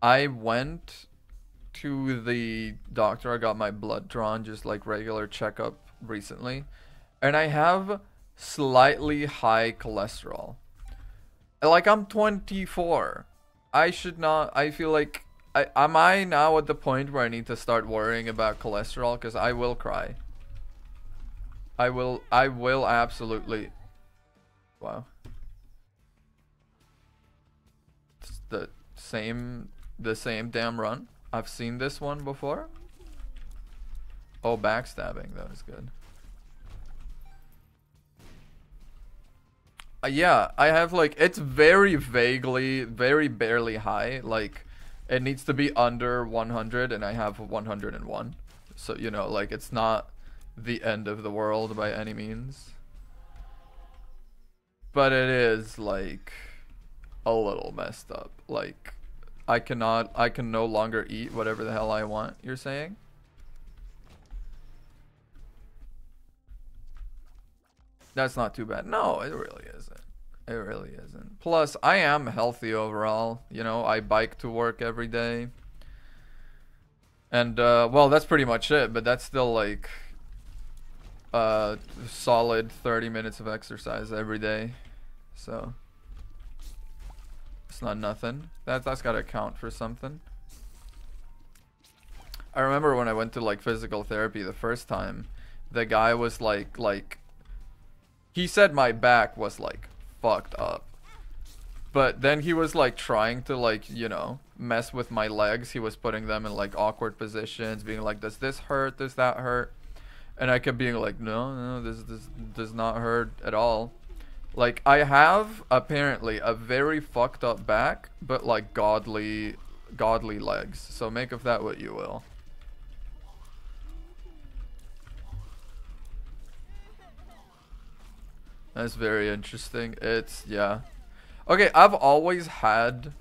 I went to the doctor. I got my blood drawn, just like regular checkup recently, and I have slightly high cholesterol. Like, I'm 24. I should not. I feel like am I now at the point where I need to start worrying about cholesterol? Because I will cry. I will absolutely. Wow. It's the same damn run. I've seen this one before. Oh, backstabbing. That was good. Yeah, I have like it's very vaguely, very barely high. Like it needs to be under 100, and I have 101. So you know, like it's not the end of the world by any means, but it is like a little messed up. Like I can no longer eat whatever the hell I want. You're saying? That's not too bad. No, it really isn't. It really isn't. Plus, I am healthy overall. You know, I bike to work every day. And, well, that's pretty much it. But that's still like solid 30 minutes of exercise every day. So, it's not nothing. That's gotta count for something. I remember when I went to like physical therapy the first time, the guy was like, he said my back was like fucked up. But then he was like trying to like, you know, mess with my legs. He was putting them in like awkward positions, being like, does this hurt? Does that hurt? And I kept being like, no, this does not hurt at all. Like I have apparently a very fucked up back, but like godly legs. So make of that what you will. That's very interesting. It's yeah. Okay, I've always had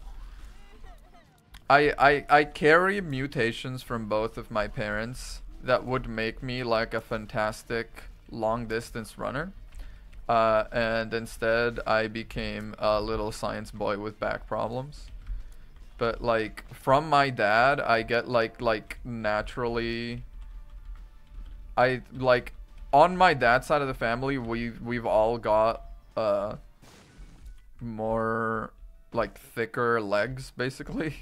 I carry mutations from both of my parents that would make me like a fantastic long distance runner. And instead I became a little science boy with back problems. But like from my dad, I get like naturally I like on my dad's side of the family, we've all got more like thicker legs basically.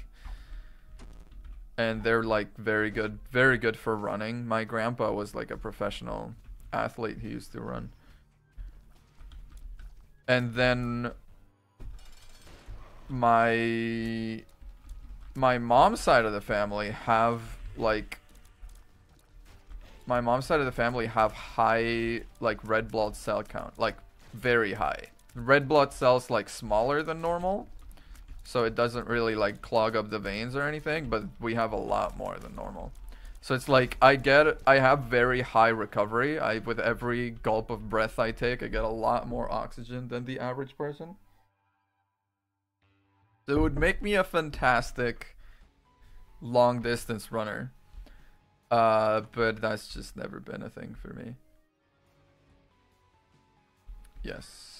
And they're like very good for running. My grandpa was like a professional athlete. He used to run. And then my mom's side of the family have like high like red blood cell count, like very high. Red blood cells like smaller than normal, so it doesn't really like clog up the veins or anything, but we have a lot more than normal. So it's like I have very high recovery. With every gulp of breath I take, I get a lot more oxygen than the average person. So it would make me a fantastic long distance runner. But that's just never been a thing for me. Yes.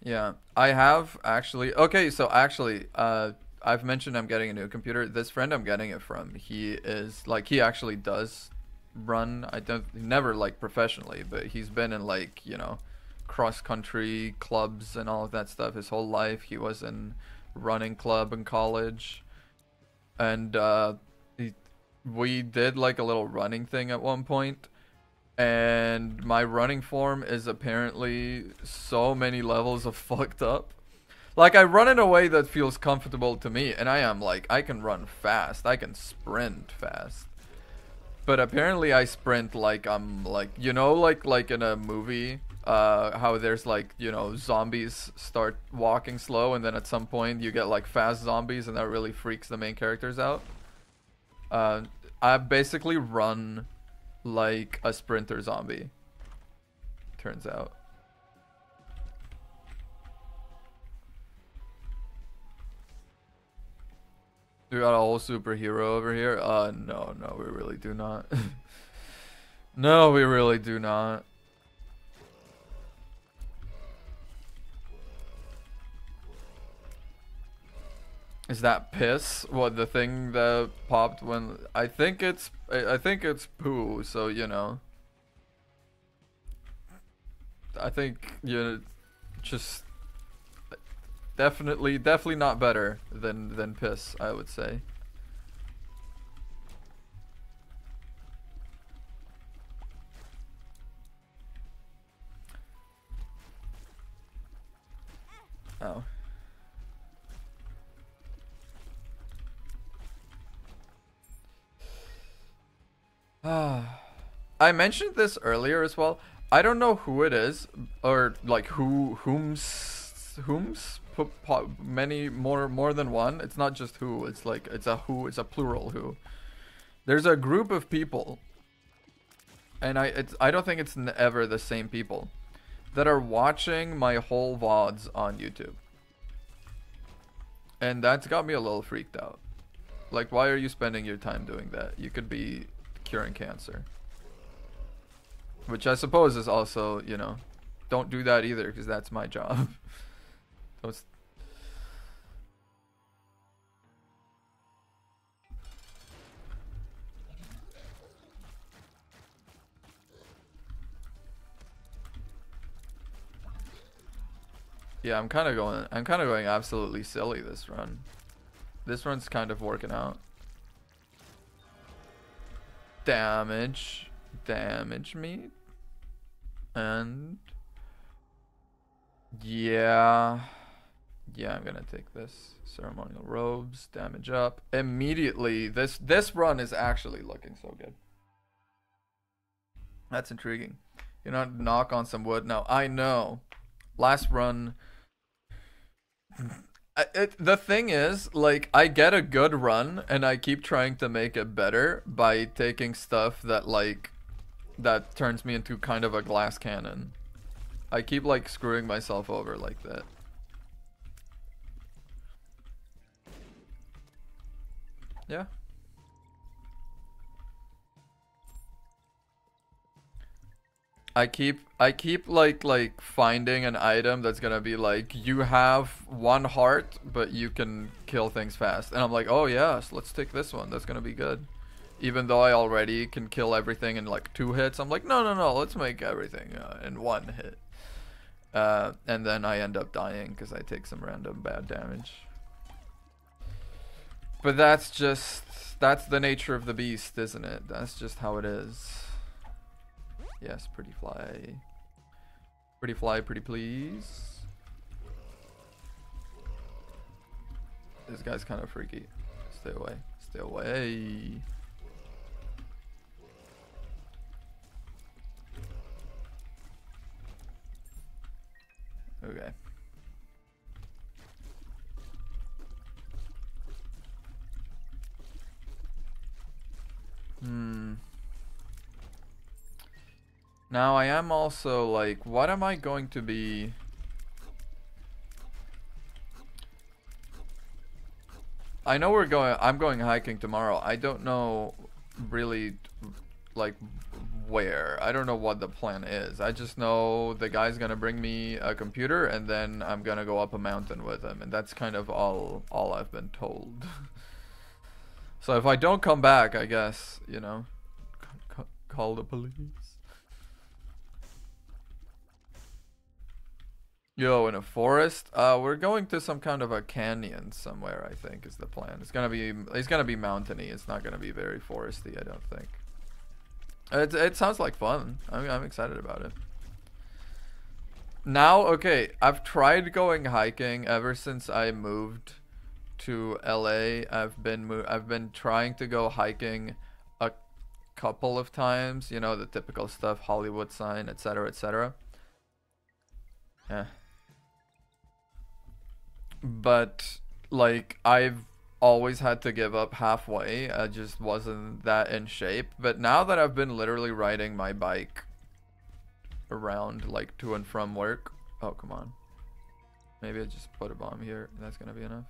Yeah, I have actually. Okay, so actually, I've mentioned I'm getting a new computer. This friend I'm getting it from, he is like he actually does run. I don't never like professionally, but he's been in like, you know, cross country clubs and all of that stuff his whole life. He was in running club in college, and we did like a little running thing at one point, and my running form is apparently so many levels of fucked up. Like I run in a way that feels comfortable to me, and I am like I can run fast, I can sprint fast. But apparently I sprint like I'm like, you know, like in a movie, how there's like, you know, zombies start walking slow and then at some point you get like fast zombies and that really freaks the main characters out. I basically run like a sprinter zombie, turns out. We got a whole superhero over here. No, we really do not. No, we really do not. Is that piss? What, the thing that popped when I think it's poo, so you know. I think you just definitely not better than piss, I would say. Oh. I mentioned this earlier as well. I don't know who it is, or like many more than one. It's not just who. It's like it's a who. It's a plural who. There's a group of people, and I don't think it's ever the same people that are watching my whole VODs on YouTube, and that's got me a little freaked out. Like, why are you spending your time doing that? You could be curing cancer. Which I suppose is also, you know, don't do that either, because that's my job. So it's... Yeah, I'm kind of going absolutely silly this run. This run's kind of working out. Damage me. And yeah, I'm gonna take this. Ceremonial robes, damage up immediately. This run is actually looking so good. That's intriguing. You know, knock on some wood. Now I know last run, the thing is, like, I get a good run and I keep trying to make it better by taking stuff that, like, that turns me into kind of a glass cannon. I keep, like, screwing myself over like that. Yeah. I keep like finding an item that's gonna be like, you have 1 heart, but you can kill things fast. And I'm like, oh yes, let's take this one. That's gonna be good. Even though I already can kill everything in like 2 hits, I'm like, no, let's make everything in 1 hit. And then I end up dying because I take some random bad damage. But that's the nature of the beast, isn't it? That's just how it is. Yes, pretty fly. Pretty fly, pretty please. This guy's kind of freaky. Stay away. Stay away. Okay. Now I am also like, what am I going to be? I know I'm going hiking tomorrow. I don't know really like where. I don't know what the plan is. I just know the guy's gonna bring me a computer and then I'm gonna go up a mountain with him, and that's kind of all I've been told. So if I don't come back, I guess, you know, call the police. Yo, in a forest? We're going to some kind of a canyon somewhere, I think, is the plan. It's gonna be mountainy. It's not gonna be very foresty, I don't think. It sounds like fun. I'm excited about it. Now, okay, I've tried going hiking ever since I moved to LA. I've been trying to go hiking a couple of times, you know, the typical stuff, Hollywood sign, etc., etc. Yeah. But like, I've always had to give up halfway. I just wasn't that in shape. But now that I've been literally riding my bike around, like, to and from work. Oh, come on. Maybe I just put a bomb here. That's gonna be enough.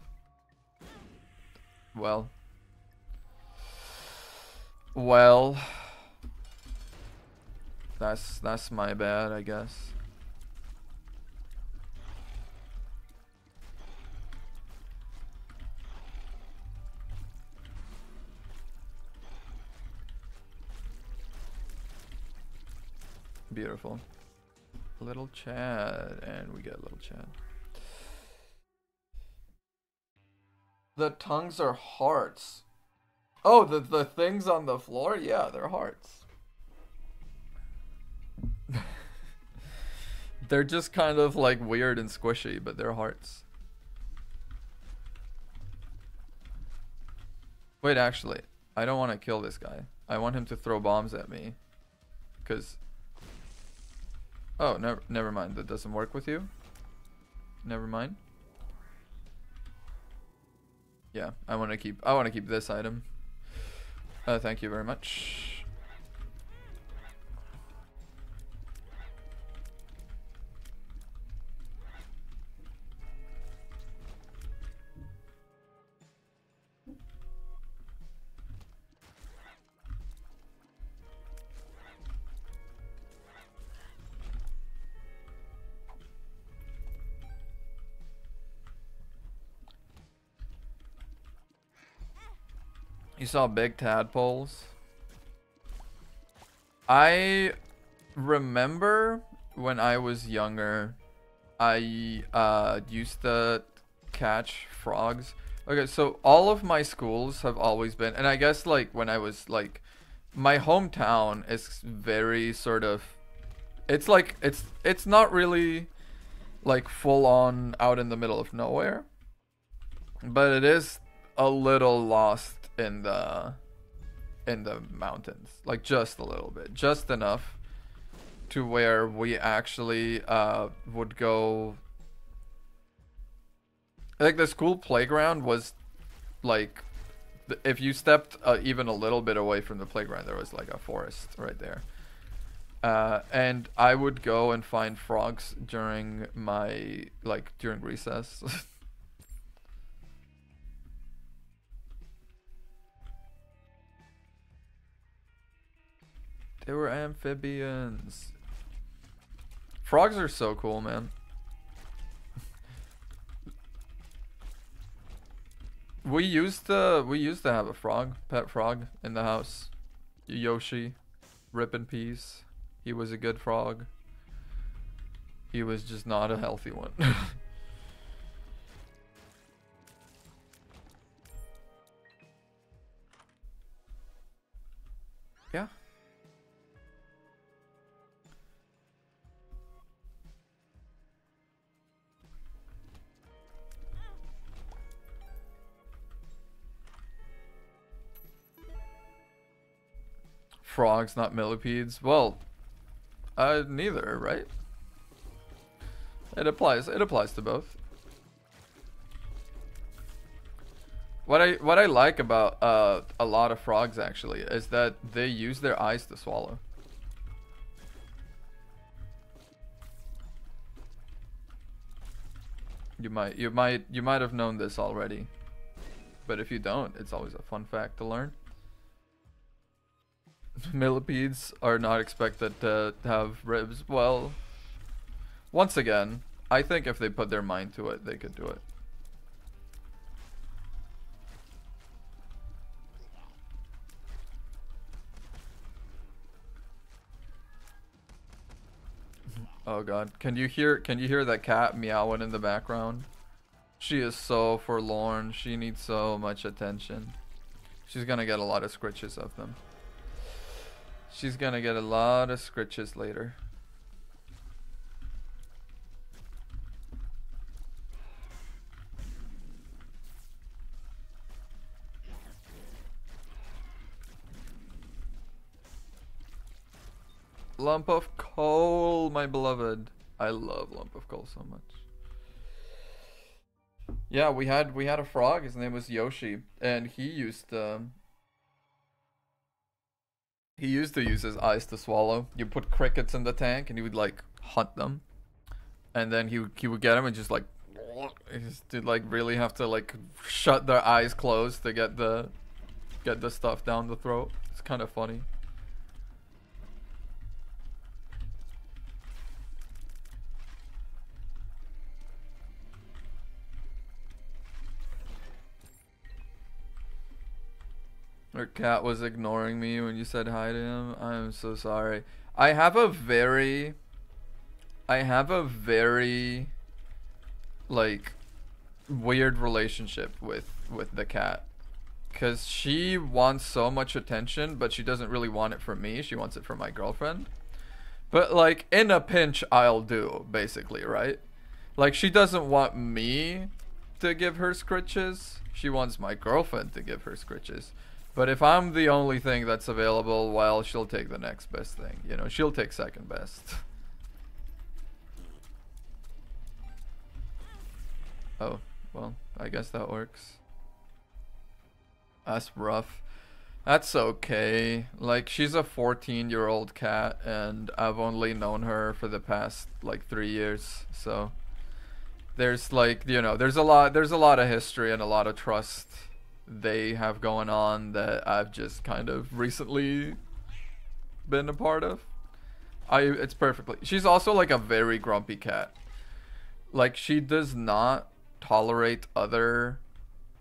Well, that's my bad, I guess. Beautiful. Little Chad, and we get little Chad. The tongues are hearts. Oh, the things on the floor? Yeah, they're hearts. They're just kind of like weird and squishy, but they're hearts. Wait, actually, I don't want to kill this guy. I want him to throw bombs at me. Cause... Oh, never mind. That doesn't work with you? Never mind. Yeah, I want to keep this item. Thank you very much. You saw big tadpoles? I remember when I was younger, I used to catch frogs. Okay, so all of my schools have always been, and I guess like when I was like, my hometown is very sort of, it's like, it's not really like full on out in the middle of nowhere, but it is a little lost in the mountains, like just a little bit, just enough to where we actually would go, like the school playground was like, if you stepped even a little bit away from the playground, there was like a forest right there. And I would go and find frogs during my, like during recess. They were amphibians. Frogs are so cool, man. We used to have a pet frog in the house. Yoshi, rip in peace. He was a good frog. He was just not a healthy one. Yeah. Frogs, not millipedes. Well, neither, right? It applies to both. What I like about a lot of frogs actually is that they use their eyes to swallow. You might have known this already, but if you don't, it's always a fun fact to learn. Millipedes are not expected to have ribs. Well, once again, I think if they put their mind to it, they could do it. Oh god, can you hear that cat meowing in the background? She is so forlorn. She needs so much attention. She's gonna get a lot of scritches of them. She's gonna get a lot of scritches later. Lump of coal, my beloved. I love lump of coal so much. Yeah, we had a frog. His name was Yoshi, and he used to use his eyes to swallow. You put crickets in the tank, and he would like hunt them, and then he would get them and just like, he just did like really have to like shut their eyes closed to get the stuff down the throat. It's kind of funny. Our cat was ignoring me when you said hi to him. I'm so sorry. I have a very like weird relationship with the cat, because she wants so much attention, but she doesn't really want it from me. She wants it from my girlfriend. But like in a pinch, I'll do, basically, right? Like she doesn't want me to give her scritches. She wants my girlfriend to give her scritches. But if I'm the only thing that's available, well, she'll take the next best thing. You know, she'll take second best. Oh, well, I guess that works. That's rough. That's okay. Like, she's a 14-year-old cat, and I've only known her for the past, like, 3 years. So, there's, like, you know, there's a lot of history and a lot of trust they have going on that I've just kind of recently been a part of. It's perfectly. She's also, like, a very grumpy cat. Like, she does not tolerate other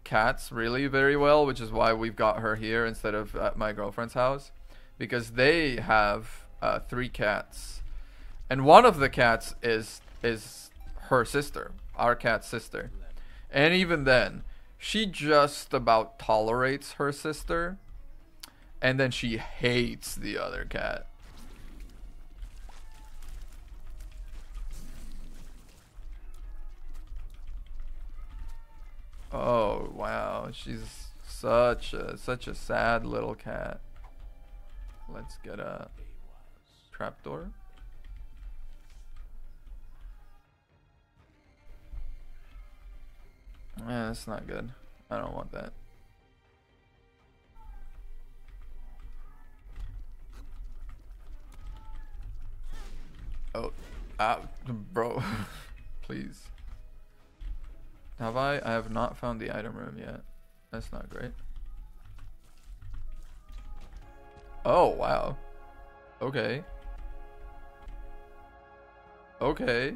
cats really very well, which is why we've got her here instead of at my girlfriend's house, because they have 3 cats, and one of the cats is her sister, our cat's sister, and even then she just about tolerates her sister, and then she hates the other cat. Oh wow, she's such a sad little cat. Let's get a trapdoor. Yeah, that's not good. I don't want that. Oh, bro, please. Have I? I have not found the item room yet. That's not great. Oh, wow. Okay. Okay.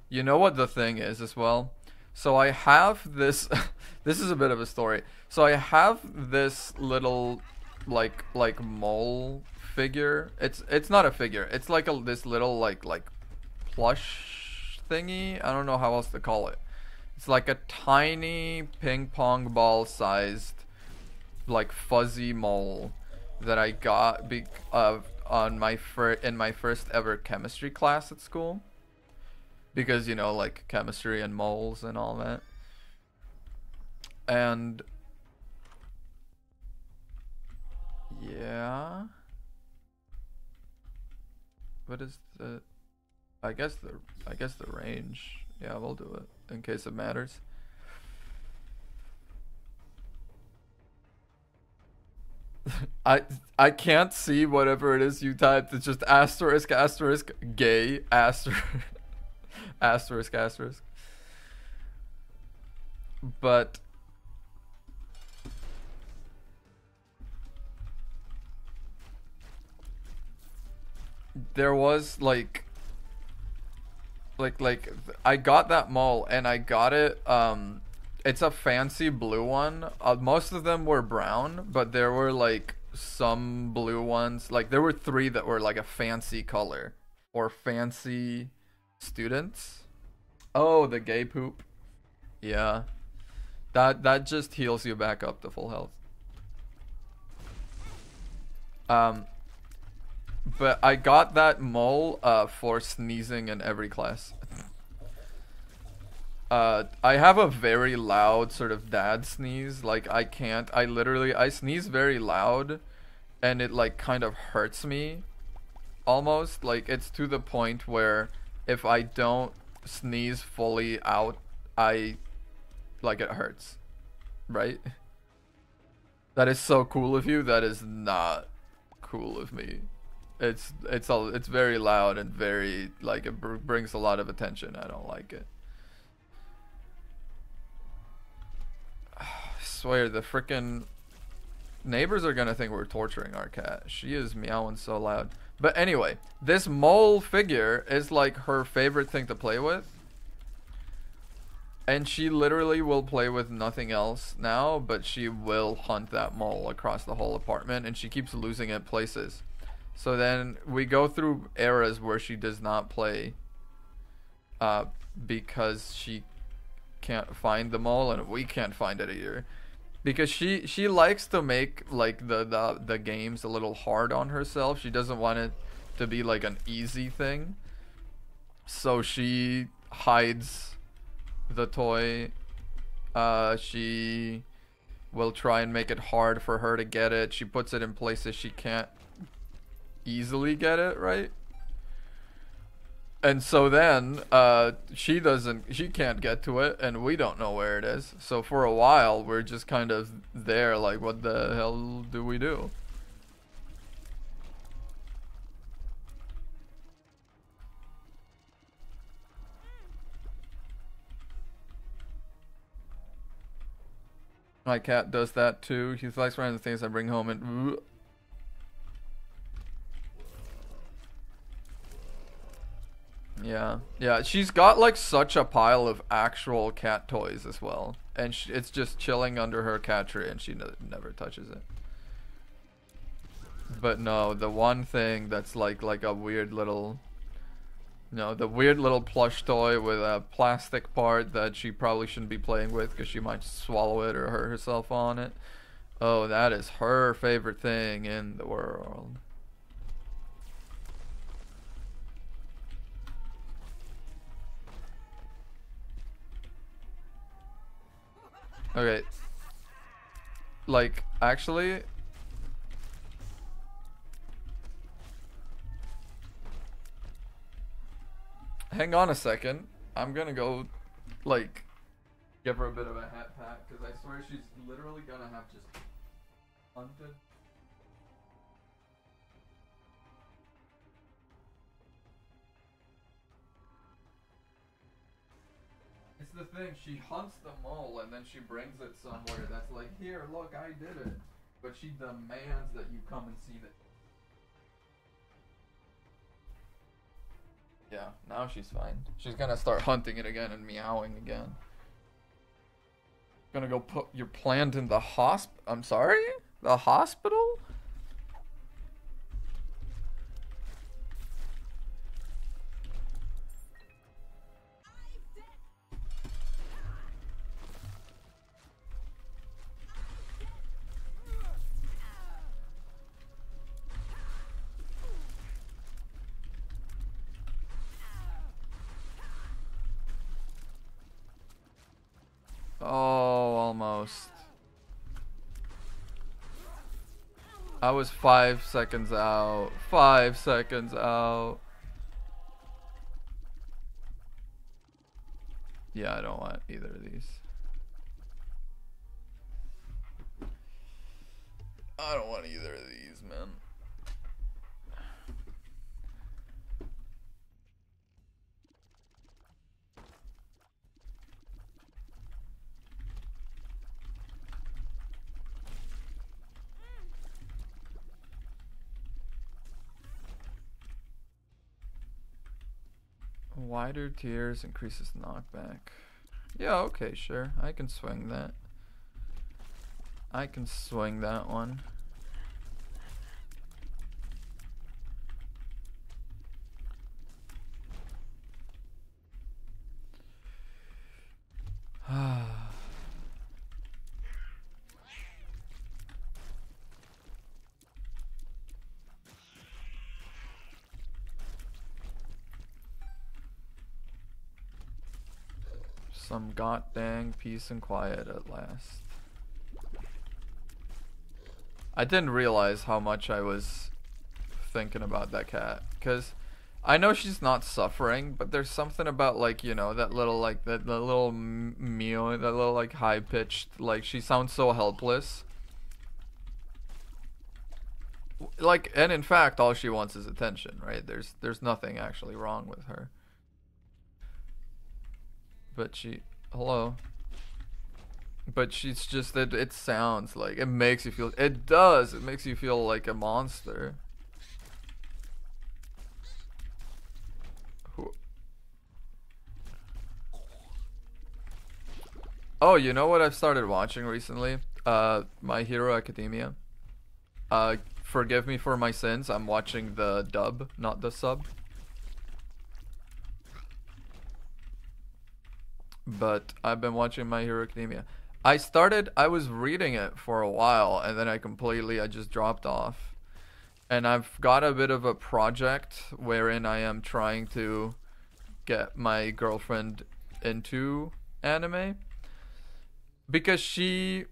You know what the thing is as well? So I have this this is a bit of a story. So I have this little like mole figure. It's not a figure. It's like this little like plush thingy. I don't know how else to call it. It's like a tiny ping pong ball sized like fuzzy mole that I got on my in my first ever chemistry class at school, because you know, like chemistry and moles and all that. And yeah, what is the I guess the range. Yeah, we'll do it in case it matters. I can't see whatever it is you typed. It's just asterisk asterisk gay asterisk asterisk asterisk. But there was like I got that mole, and I got it it's a fancy blue one. Most of them were brown, but there were like some blue ones. Like there were 3 that were like a fancy color, or fancy students. Oh, the gay poop. Yeah, that just heals you back up to full health. But I got that mole for sneezing in every class. I have a very loud sort of dad sneeze. Like I sneeze very loud, and it like kind of hurts me almost. Like it's to the point where if I don't sneeze fully out, it hurts. Right? That is so cool of you. That is not cool of me. It's very loud and very like it brings a lot of attention. I don't like it. I swear the frickin' neighbors are gonna think we're torturing our cat. She is meowing so loud. But anyway, this mole figure is like her favorite thing to play with. And she literally will play with nothing else now, but she will hunt that mole across the whole apartment, and she keeps losing it places. So then we go through eras where she does not play because she can't find the mole, and we can't find it either. Because she likes to make like the games a little hard on herself. She doesn't want it to be like an easy thing. So she hides the toy She will try and make it hard for her to get it. She puts it in places she can't easily get it, right? And so then she can't get to it, and we don't know where it is. So for a while we're just kind of there, like, what the hell do we do? My cat does that too. He likes random things I bring home and yeah, she's got like such a pile of actual cat toys as well, and it's just chilling under her cat tree, and she never touches it. But no, the one thing that's like a weird little, no, the weird little plush toy with a plastic part that she probably shouldn't be playing with because she might swallow it or hurt herself on it. Oh, that is her favorite thing in the world. Okay. Like, actually, hang on a second. I'm gonna go, like, give her a bit of a hat pat, because I swear she's literally gonna have just hunted. It's the thing, she hunts the mole and then she brings it somewhere that's like, here, look, I did it. But she demands that you come and see it. Yeah, now she's fine. She's gonna start hunting it again and meowing again. Gonna go put your plant in the I'm sorry? The hospital? Oh, almost. I was 5 seconds out. 5 seconds out. Yeah, I don't want either of these. I don't want either of these, man. Wider tiers increases knockback. Yeah, okay, sure. I can swing that. I can swing that one. Some goddamn peace and quiet at last. I didn't realize how much I was thinking about that cat, because I know she's not suffering, but there's something about, like, you know, that little, like, that little meow, that little, like, high-pitched, like, she sounds so helpless. Like, and in fact, all she wants is attention, right? There's nothing actually wrong with her. But hello. But she's just, it sounds like, it makes you feel, it does, it makes you feel like a monster. Oh, you know what I've started watching recently? My Hero Academia. Forgive me for my sins, I'm watching the dub, not the sub. But I've been watching My Hero Academia. I was reading it for a while, and then I just dropped off. And I've got a bit of a project wherein I am trying to get my girlfriend into anime. Because you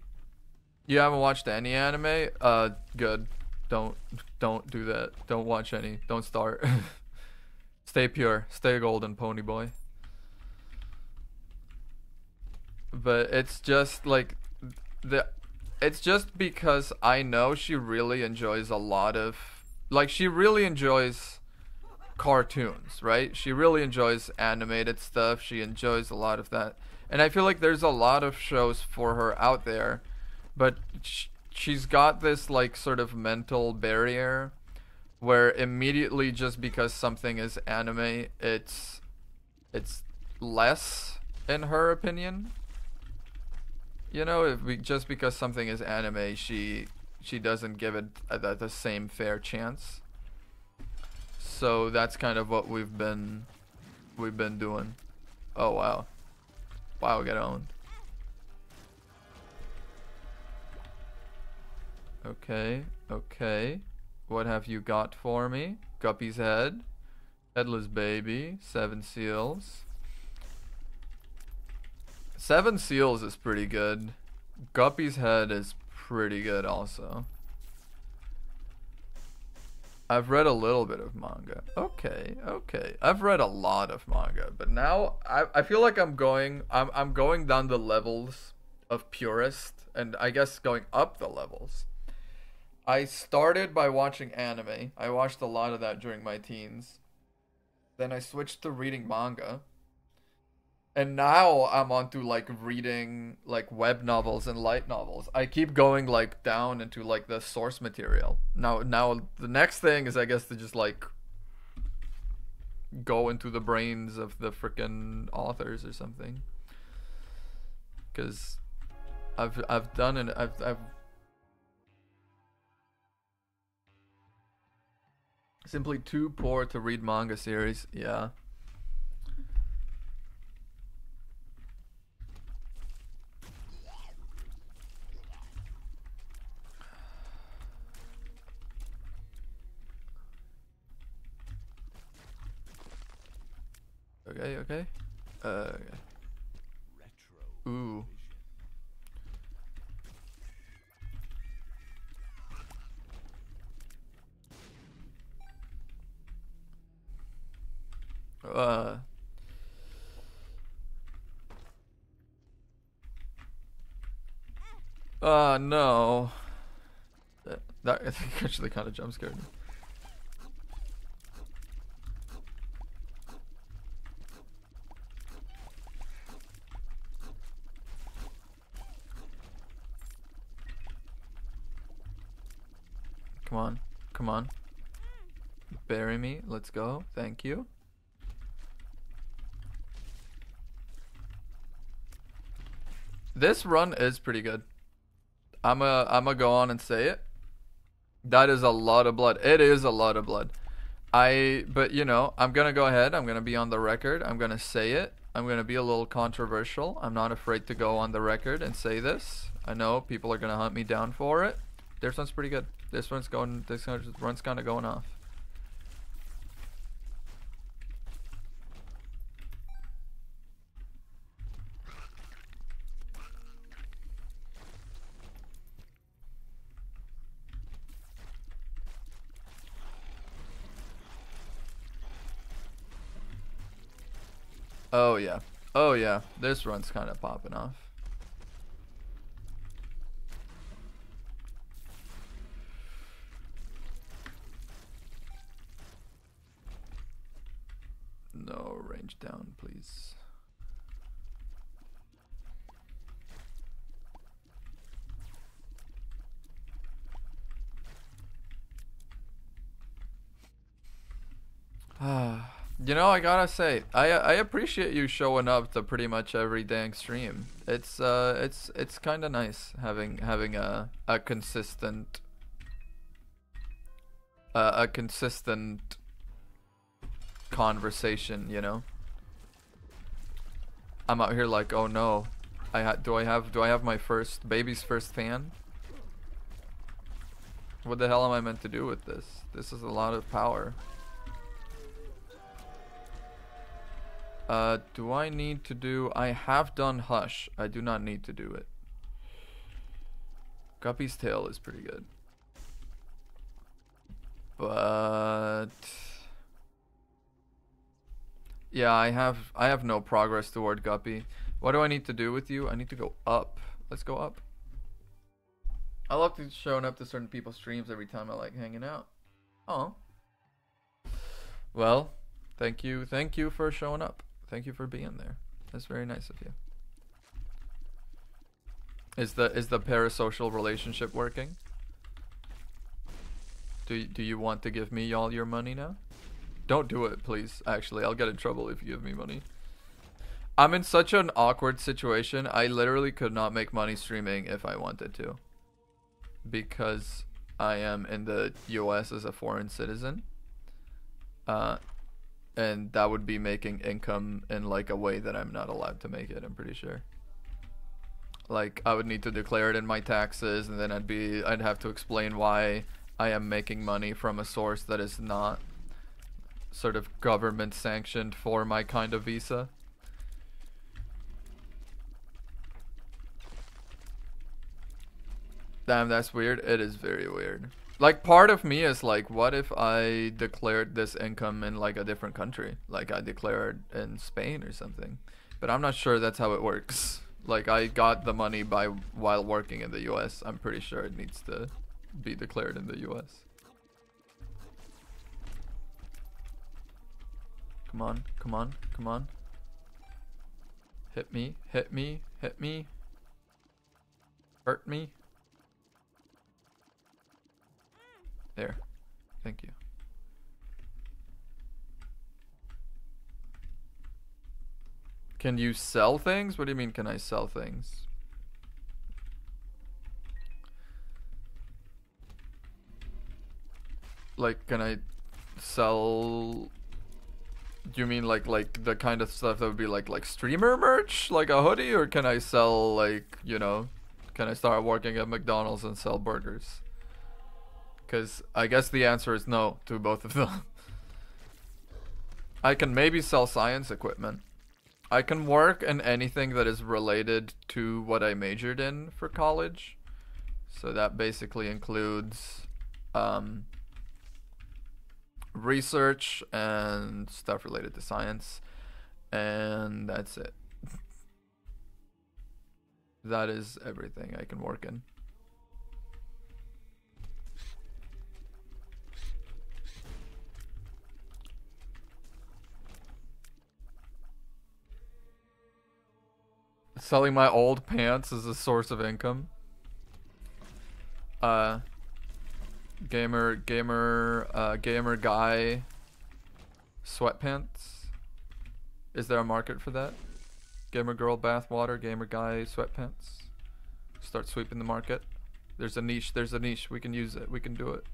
haven't watched any anime? Good. Don't don't do that. Don't watch any. Don't start. Stay pure. Stay golden, pony boy. But it's just like the it's just because I know she really enjoys a lot of like she really enjoys cartoons, right? She really enjoys animated stuff. She enjoys a lot of that. And I feel like there's a lot of shows for her out there, but she's got this like sort of mental barrier where immediately just because something is anime, it's less in her opinion. You know, just because something is anime, she doesn't give it the same fair chance. So that's kind of what we've been doing. Oh wow. Wow, get owned. Okay, okay. What have you got for me? Guppy's head. Headless baby. 7 seals. 7 seals is pretty good. Guppy's head is pretty good also. I've read a little bit of manga. Okay, okay. I've read a lot of manga, but now I feel like I'm going down the levels of purist and I guess going up the levels. I started by watching anime. I watched a lot of that during my teens. Then I switched to reading manga. And now I'm onto like reading like web novels and light novels. I keep going like down into like the source material. Now the next thing is I guess to just like go into the brains of the freaking authors or something. Cuz I've done and I've simply too poor to read manga series. Yeah. Okay, okay. Okay. Ooh. Uh. No. That I think actually kind of jump scared me. Come on. Come on. Bury me. Let's go. Thank you. This run is pretty good. I'm a go on and say it. That is a lot of blood. It is a lot of blood. But you know, I'm gonna go ahead. I'm gonna be on the record. I'm gonna say it. I'm gonna be a little controversial. I'm not afraid to go on the record and say this. I know people are gonna hunt me down for it. This one's pretty good. This one's going. This one's kind of going off. Oh yeah. Oh yeah. This run's kind of popping off. No, range down, please. You know, I gotta say, I appreciate you showing up to pretty much every dang stream. It's kind of nice having a consistent conversation, you know. I'm out here like, oh no, do I have my baby's first fan? What the hell am I meant to do with this? This is a lot of power. Do I need to do? I have done Hush. I do not need to do it. Guppy's tail is pretty good. But yeah, I have no progress toward Guppy. What do I need to do with you? I need to go up. Let's go up. I love to showing up to certain people's streams every time I like hanging out. Oh. Well, thank you for showing up. Thank you for being there. That's very nice of you. Is the parasocial relationship working? Do you want to give me all your money now? Don't do it, please. Actually, I'll get in trouble if you give me money. I'm in such an awkward situation. I literally could not make money streaming if I wanted to. Because I am in the US as a foreign citizen. And that would be making income in like a way that I'm not allowed to make it, I'm pretty sure. Like I would need to declare it in my taxes, and then I'd have to explain why I am making money from a source that is not sort of government sanctioned for my kind of visa. Damn, that's weird. It is very weird. Like, part of me is like, what if I declared this income in like a different country? Like I declared in Spain or something. But I'm not sure that's how it works. Like I got the money while working in the US. I'm pretty sure it needs to be declared in the US. Come on, come on, come on. Hit me, hit me, hit me. Hurt me. There. Thank you. Can you sell things? What do you mean, can I sell things? Like, can I sell... Do you mean like the kind of stuff that would be like streamer merch? Like a hoodie? Or can I sell like, you know... Can I start working at McDonald's and sell burgers? Because I guess the answer is no to both of them. I can maybe sell science equipment. I can work in anything that is related to what I majored in for college. So that basically includes research and stuff related to science. And that's it. That is everything I can work in. Selling my old pants is a source of income. Gamer guy sweatpants. Is there a market for that? Gamer girl bathwater, gamer guy sweatpants. Start sweeping the market. There's a niche, we can use it, we can do it.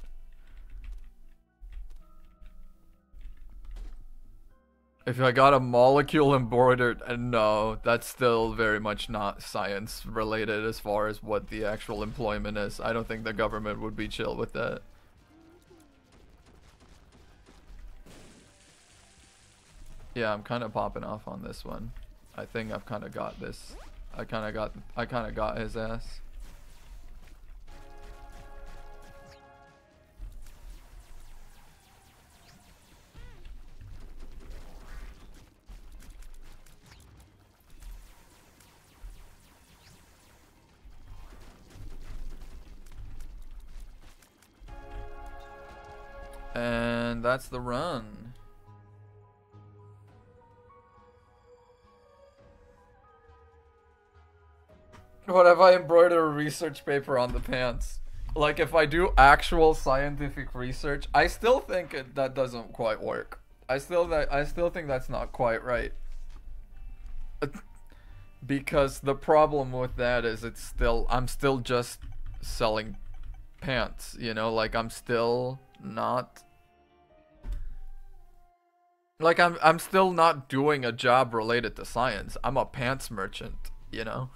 If I got a molecule embroidered, no, that's still very much not science related as far as what the actual employment is. I don't think the government would be chill with that. Yeah, I'm kind of popping off on this one. I think I've kind of got this. I kind of got his ass. And that's the run. What if I embroider a research paper on the pants? Like if I do actual scientific research, I still think that doesn't quite work. I still think that's not quite right. Because the problem with that is I'm still just selling pants, you know, like I'm still not like I'm still not doing a job related to science. I'm a pants merchant, you know.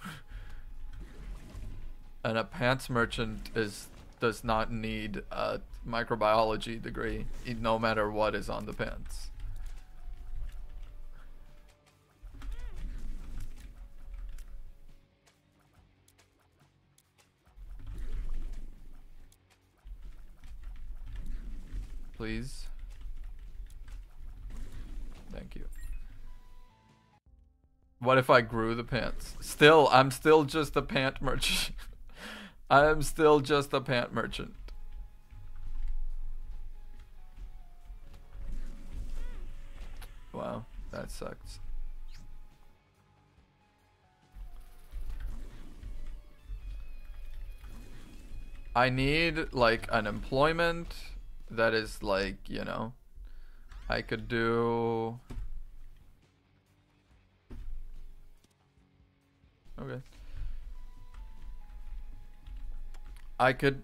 And a pants merchant does not need a microbiology degree, no matter what is on the pants. please. Thank you. What if I grew the pants? Still, I'm still just a pant merchant. I am still just a pant merchant. Wow, that sucks. I need like an employment that is like, you know, I could do. Okay. I could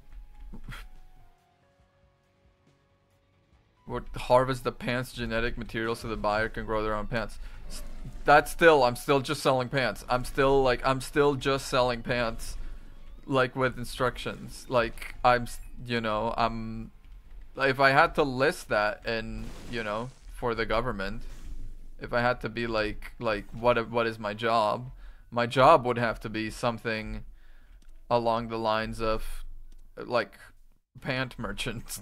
would harvest the pants genetic material so the buyer can grow their own pants. That's still, I'm still just selling pants. I'm still just selling pants, like with instructions. Like you know, if I had to list that and, you know, for the government, if I had to be like what is my job? My job would have to be something along the lines of like pant merchant.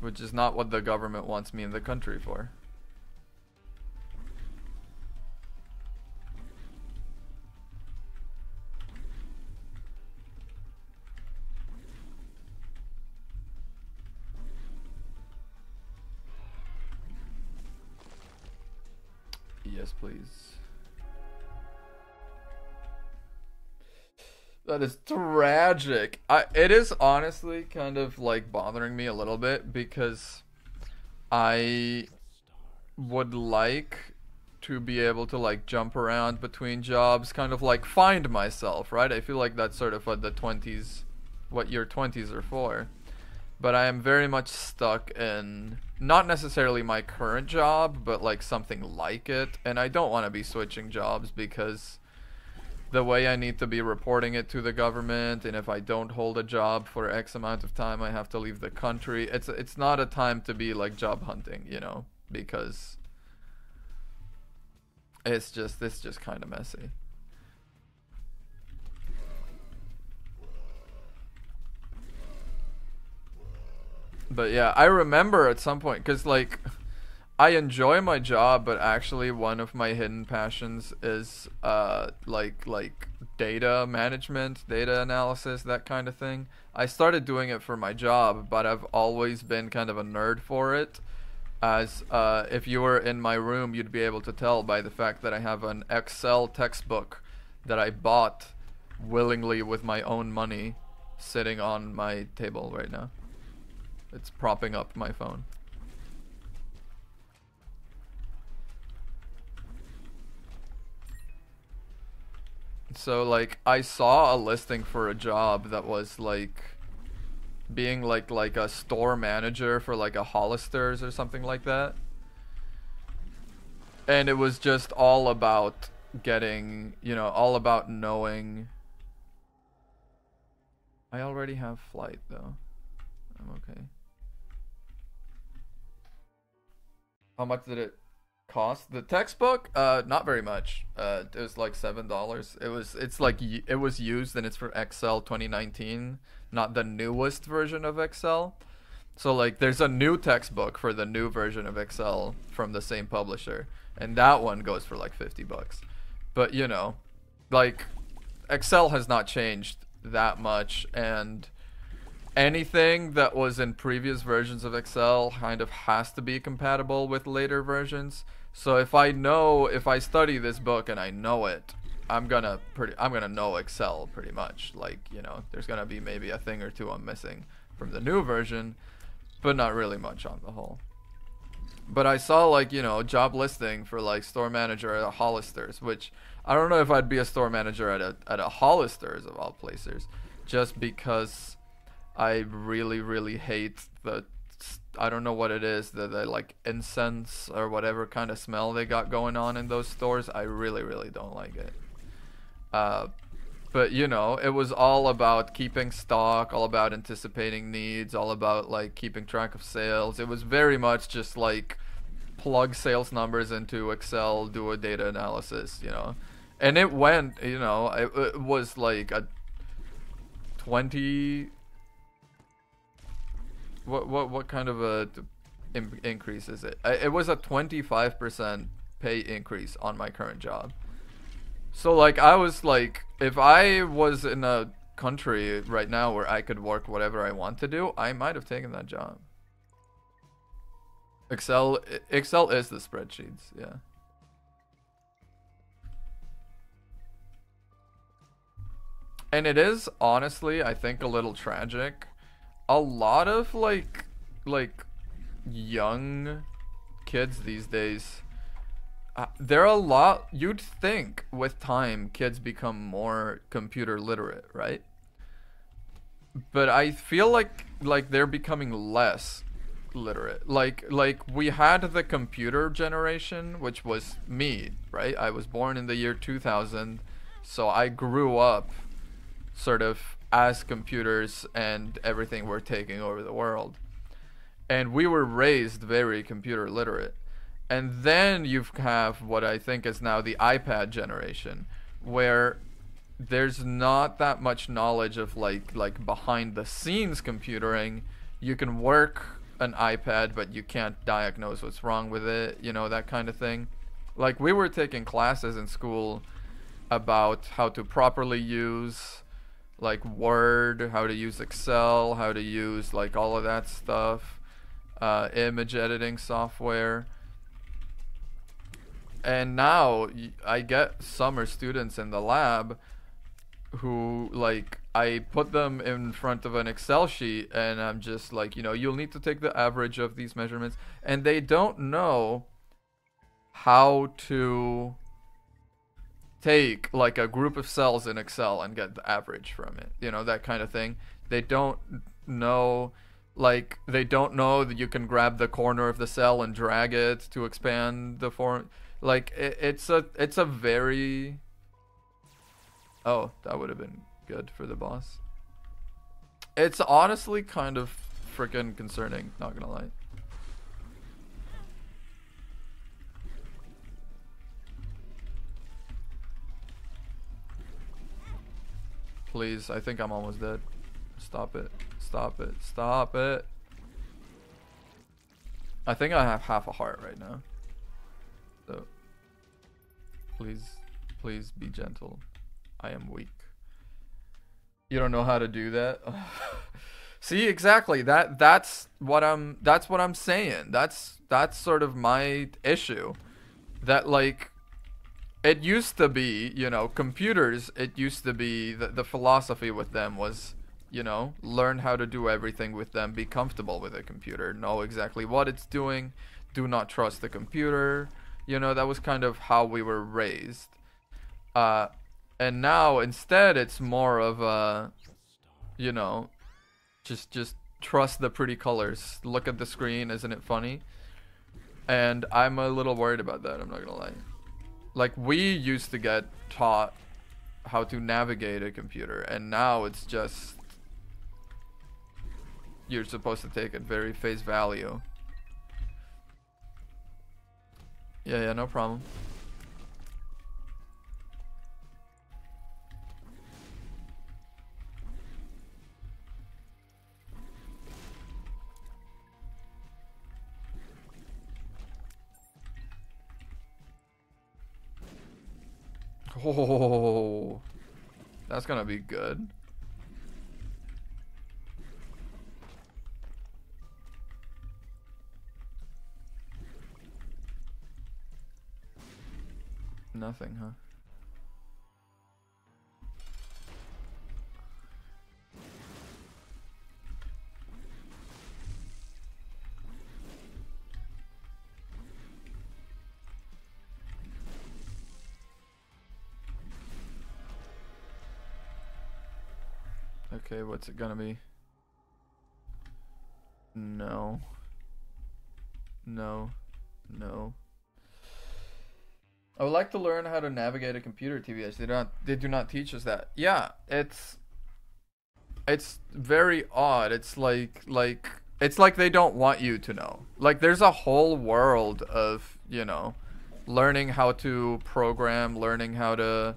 Which is not what the government wants me in the country for. Yes, please. That is tragic. It is honestly kind of like bothering me a little bit because I would like to be able to like jump around between jobs, kind of like find myself, right? I feel like that's sort of what the 20s, what your 20s are for. But I am very much stuck in not necessarily my current job, but like something like it. And I don't want to be switching jobs because the way I need to be reporting it to the government, and if I don't hold a job for X amount of time, I have to leave the country. It's not a time to be like job hunting, you know, because it's just kind of messy. But yeah, I remember at some point, because like I enjoy my job, but actually one of my hidden passions is like data management, data analysis, that kind of thing. I started doing it for my job, but I've always been kind of a nerd for it. As if you were in my room, you'd be able to tell by the fact that I have an Excel textbook that I bought willingly with my own money sitting on my table right now. It's propping up my phone. So like I saw a listing for a job that was like being like a store manager for like a Hollister's or something like that. And it was just all about getting, you know, all about knowing. I already have flight though. I'm okay. How much did it cost? The textbook? Not very much. It was like $7. It was used and it's for Excel 2019, not the newest version of Excel. So like there's a new textbook for the new version of Excel from the same publisher, and that one goes for like $50. But you know, like Excel has not changed that much, and anything that was in previous versions of Excel kind of has to be compatible with later versions. So if I study this book and I know it, I'm gonna know Excel pretty much. Like, you know, there's gonna be maybe a thing or two I'm missing from the new version, but not really much on the whole. But I saw like, you know, job listing for like store manager at a Hollister's, which I don't know if I'd be a store manager at a Hollister's of all places, just because I really hate the, I don't know what it is, the like incense or whatever kind of smell they got going on in those stores. I really don't like it. But you know, it was all about keeping stock, all about anticipating needs, all about like keeping track of sales. It was very much just like plug sales numbers into Excel, do a data analysis, you know. And it went, it was like a 20. What kind of a increase is it? It was a 25% pay increase on my current job. So like I was like, if I was in a country right now where I could work whatever I want to do, I might have taken that job. Excel is the spreadsheets, yeah. And it is honestly, I think, a little tragic. A lot of like young kids these days, they're a lot, you'd think with time kids become more computer literate, right? But I feel like they're becoming less literate. Like we had the computer generation, which was me, right? I was born in the year 2000, so I grew up sort of as computers and everything were taking over the world. And we were raised very computer literate. And then you have what I think is now the iPad generation, where there's not that much knowledge of like behind the scenes computing. You can work an iPad, but you can't diagnose what's wrong with it, that kind of thing. Like we were taking classes in school about how to properly use like Word, how to use Excel, how to use like all of that stuff, image editing software. And now I get summer students in the lab who, like, I put them in front of an Excel sheet and I'm just like, you'll need to take the average of these measurements, and they don't know how to take like a group of cells in Excel and get the average from it, that kind of thing. They don't know, like, they don't know that you can grab the corner of the cell and drag it to expand the form. Like it's a very, oh, that would have been good for the boss. It's honestly kind of freaking concerning, not gonna lie. Please, I think I'm almost dead. Stop it. Stop it. Stop it. I think I have half a heart right now. So, please be gentle. I am weak. You don't know how to do that? See, exactly. That's what I'm saying. That's sort of my issue. That, like, it used to be, computers, it used to be the philosophy with them was, learn how to do everything with them, be comfortable with a computer, know exactly what it's doing, do not trust the computer. That was kind of how we were raised. And now instead it's more of a, just trust the pretty colors. Look at the screen, isn't it funny? And I'm a little worried about that, I'm not gonna lie. Like, we used to get taught how to navigate a computer, and now it's just, you're supposed to take it very face value. Yeah, no problem. Oh, that's gonna be good. Nothing, huh? Okay, what's it gonna be? No. No. No. I would like to learn how to navigate a computer, TBH. They do not teach us that. Yeah, it's very odd. It's like it's like they don't want you to know. Like, there's a whole world of, learning how to program, learning how to,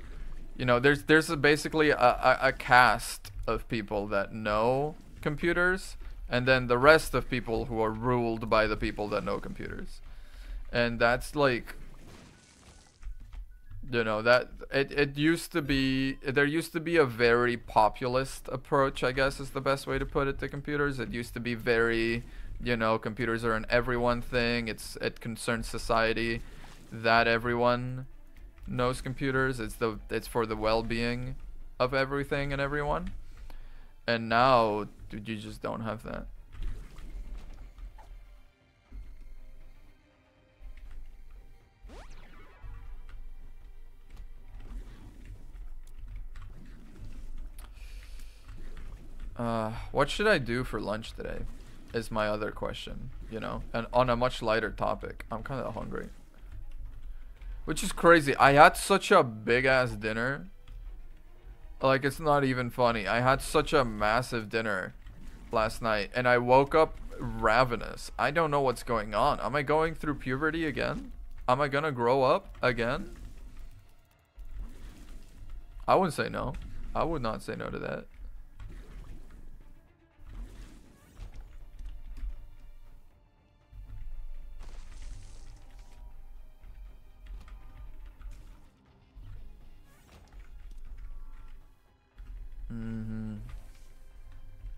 you know, basically a cast of people that know computers, and then the rest of people who are ruled by the people that know computers. And that's like, you know, that it used to be, there used to be a very populist approach, I guess is the best way to put it, to computers. It used to be very, you know, computers are an everyone thing. It concerns society that everyone knows computers. It's for the well-being of everything and everyone. And now, dude, you just don't have that. What should I do for lunch today is my other question, you know, and on a much lighter topic. I'm kind of hungry. Which is crazy. I had such a big ass dinner. Like, it's not even funny. I had such a massive dinner last night and I woke up ravenous. I don't know what's going on. Am I going through puberty again? Am I gonna grow up again? I wouldn't say no. I would not say no to that.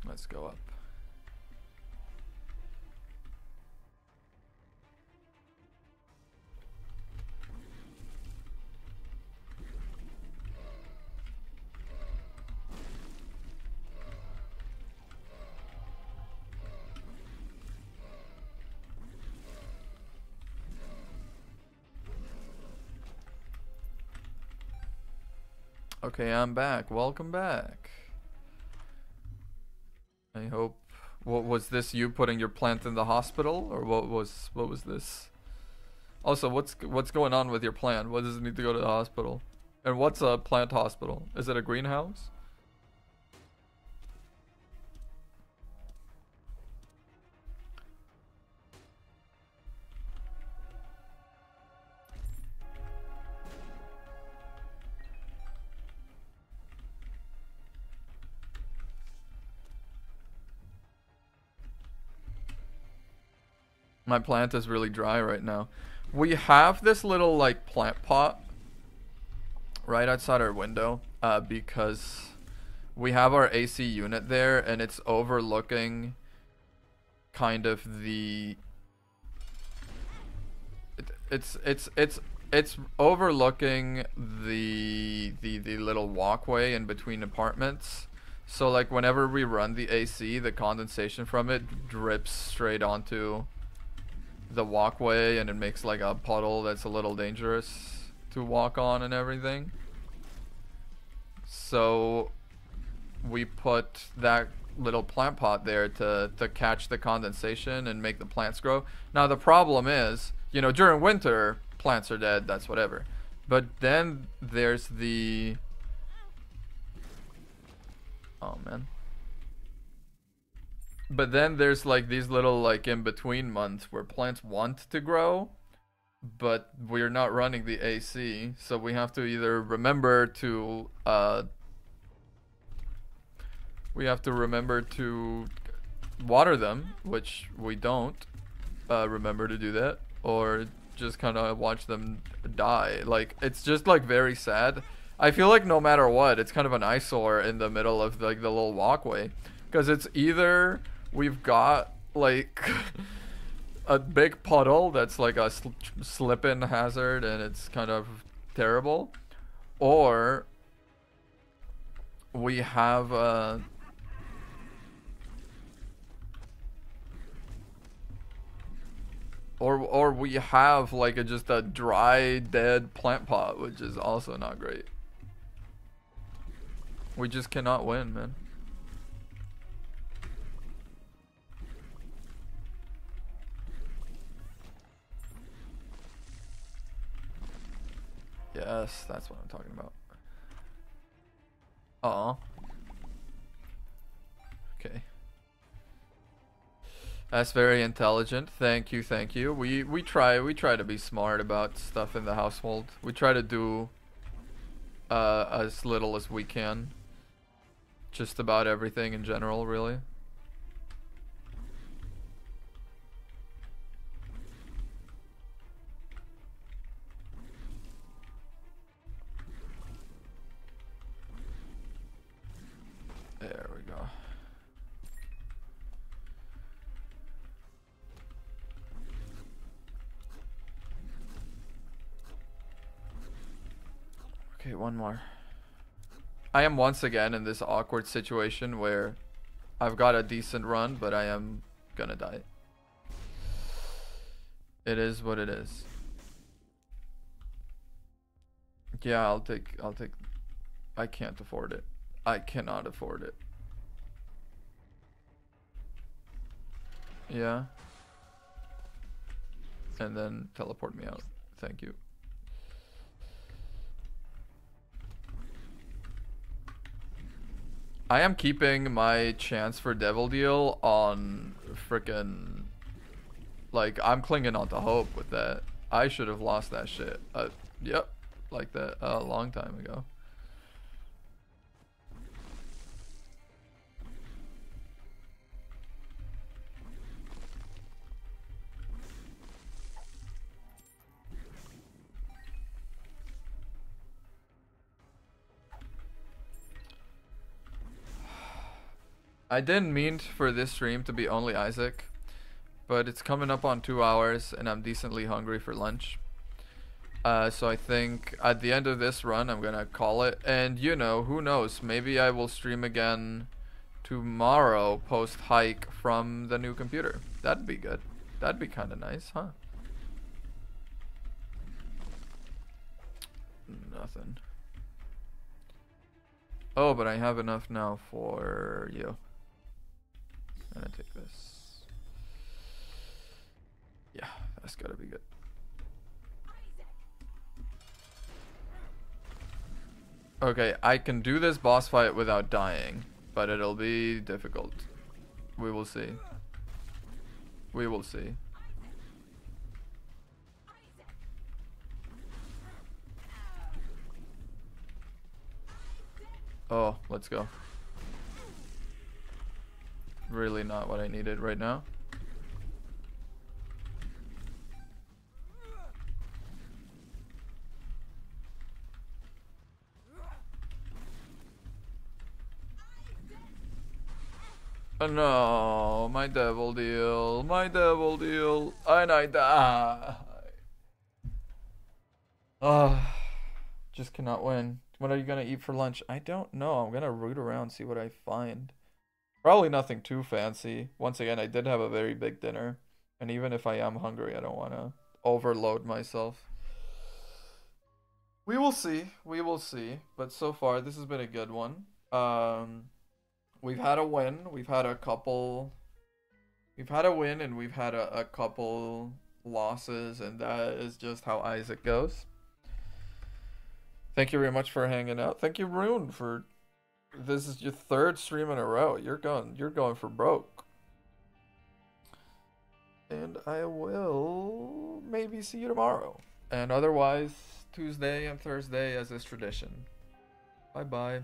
Let's go up. Okay, I'm back. Welcome back. I hope. What was this? You putting your plant in the hospital, or what was this? Also, what's going on with your plant? What does it need to go to the hospital? And what's a plant hospital? Is it a greenhouse? My plant is really dry right now. We have this little like plant pot right outside our window because we have our AC unit there and it's overlooking kind of the it's overlooking the little walkway in between apartments. So like whenever we run the AC, the condensation from it drips straight onto the walkway and it makes like a puddle that's a little dangerous to walk on and everything. So we put that little plant pot there to catch the condensation and make the plants grow. Now the problem is, you know, during winter plants are dead, that's whatever. But then there's the, oh man. But then there's like these little like in between months where plants want to grow, but we're not running the AC, so we have to either remember to water them, which we don't remember to do that, or just kind of watch them die. Like, it's just like very sad. I feel like no matter what, it's kind of an eyesore in the middle of like the little walkway, because it's either we've got like a big puddle that's like a slip-in hazard and it's kind of terrible, or we have or we have like just a dry dead plant pot, which is also not great. We just cannot win, man. Yes, that's what I'm talking about. Okay. That's very intelligent. Thank you, thank you. We try to be smart about stuff in the household. We try to do as little as we can. Just about everything in general, really. There we go. Okay, one more. I am once again in this awkward situation where I've got a decent run, but I am gonna die. It is what it is. Yeah, I'll take I can't afford it. I cannot afford it. Yeah. And then teleport me out. Thank you. I am keeping my chance for Devil Deal on frickin' like I'm clinging on to hope with that. I should have lost that shit. Yep, like that a long time ago. I didn't mean for this stream to be only Isaac, but it's coming up on 2 hours and I'm decently hungry for lunch. So I think at the end of this run, I'm gonna call it. And you know, who knows? Maybe I will stream again tomorrow post hike from the new computer. That'd be good. That'd be kind of nice, huh? Nothing. Oh, but I have enough now for you. I'm gonna take this. Yeah, that's gotta be good. Okay, I can do this boss fight without dying, but it'll be difficult. We will see. We will see. Oh, let's go. Really not what I needed right now. Oh no, my devil deal, and I die. Just cannot win. What are you gonna eat for lunch? I don't know. I'm gonna root around, see what I find. Probably nothing too fancy. Once again, I did have a very big dinner, and even if I am hungry, I don't want to overload myself. We will see. We will see. But so far, this has been a good one. We've had a win. We've had a couple. We've had a win, and we've had a couple losses, and that is just how Isaac goes. Thank you very much for hanging out. Thank you, Rune, for this is your third stream in a row. You're going for broke. And I will maybe see you tomorrow. And otherwise, Tuesday and Thursday as is tradition. Bye bye.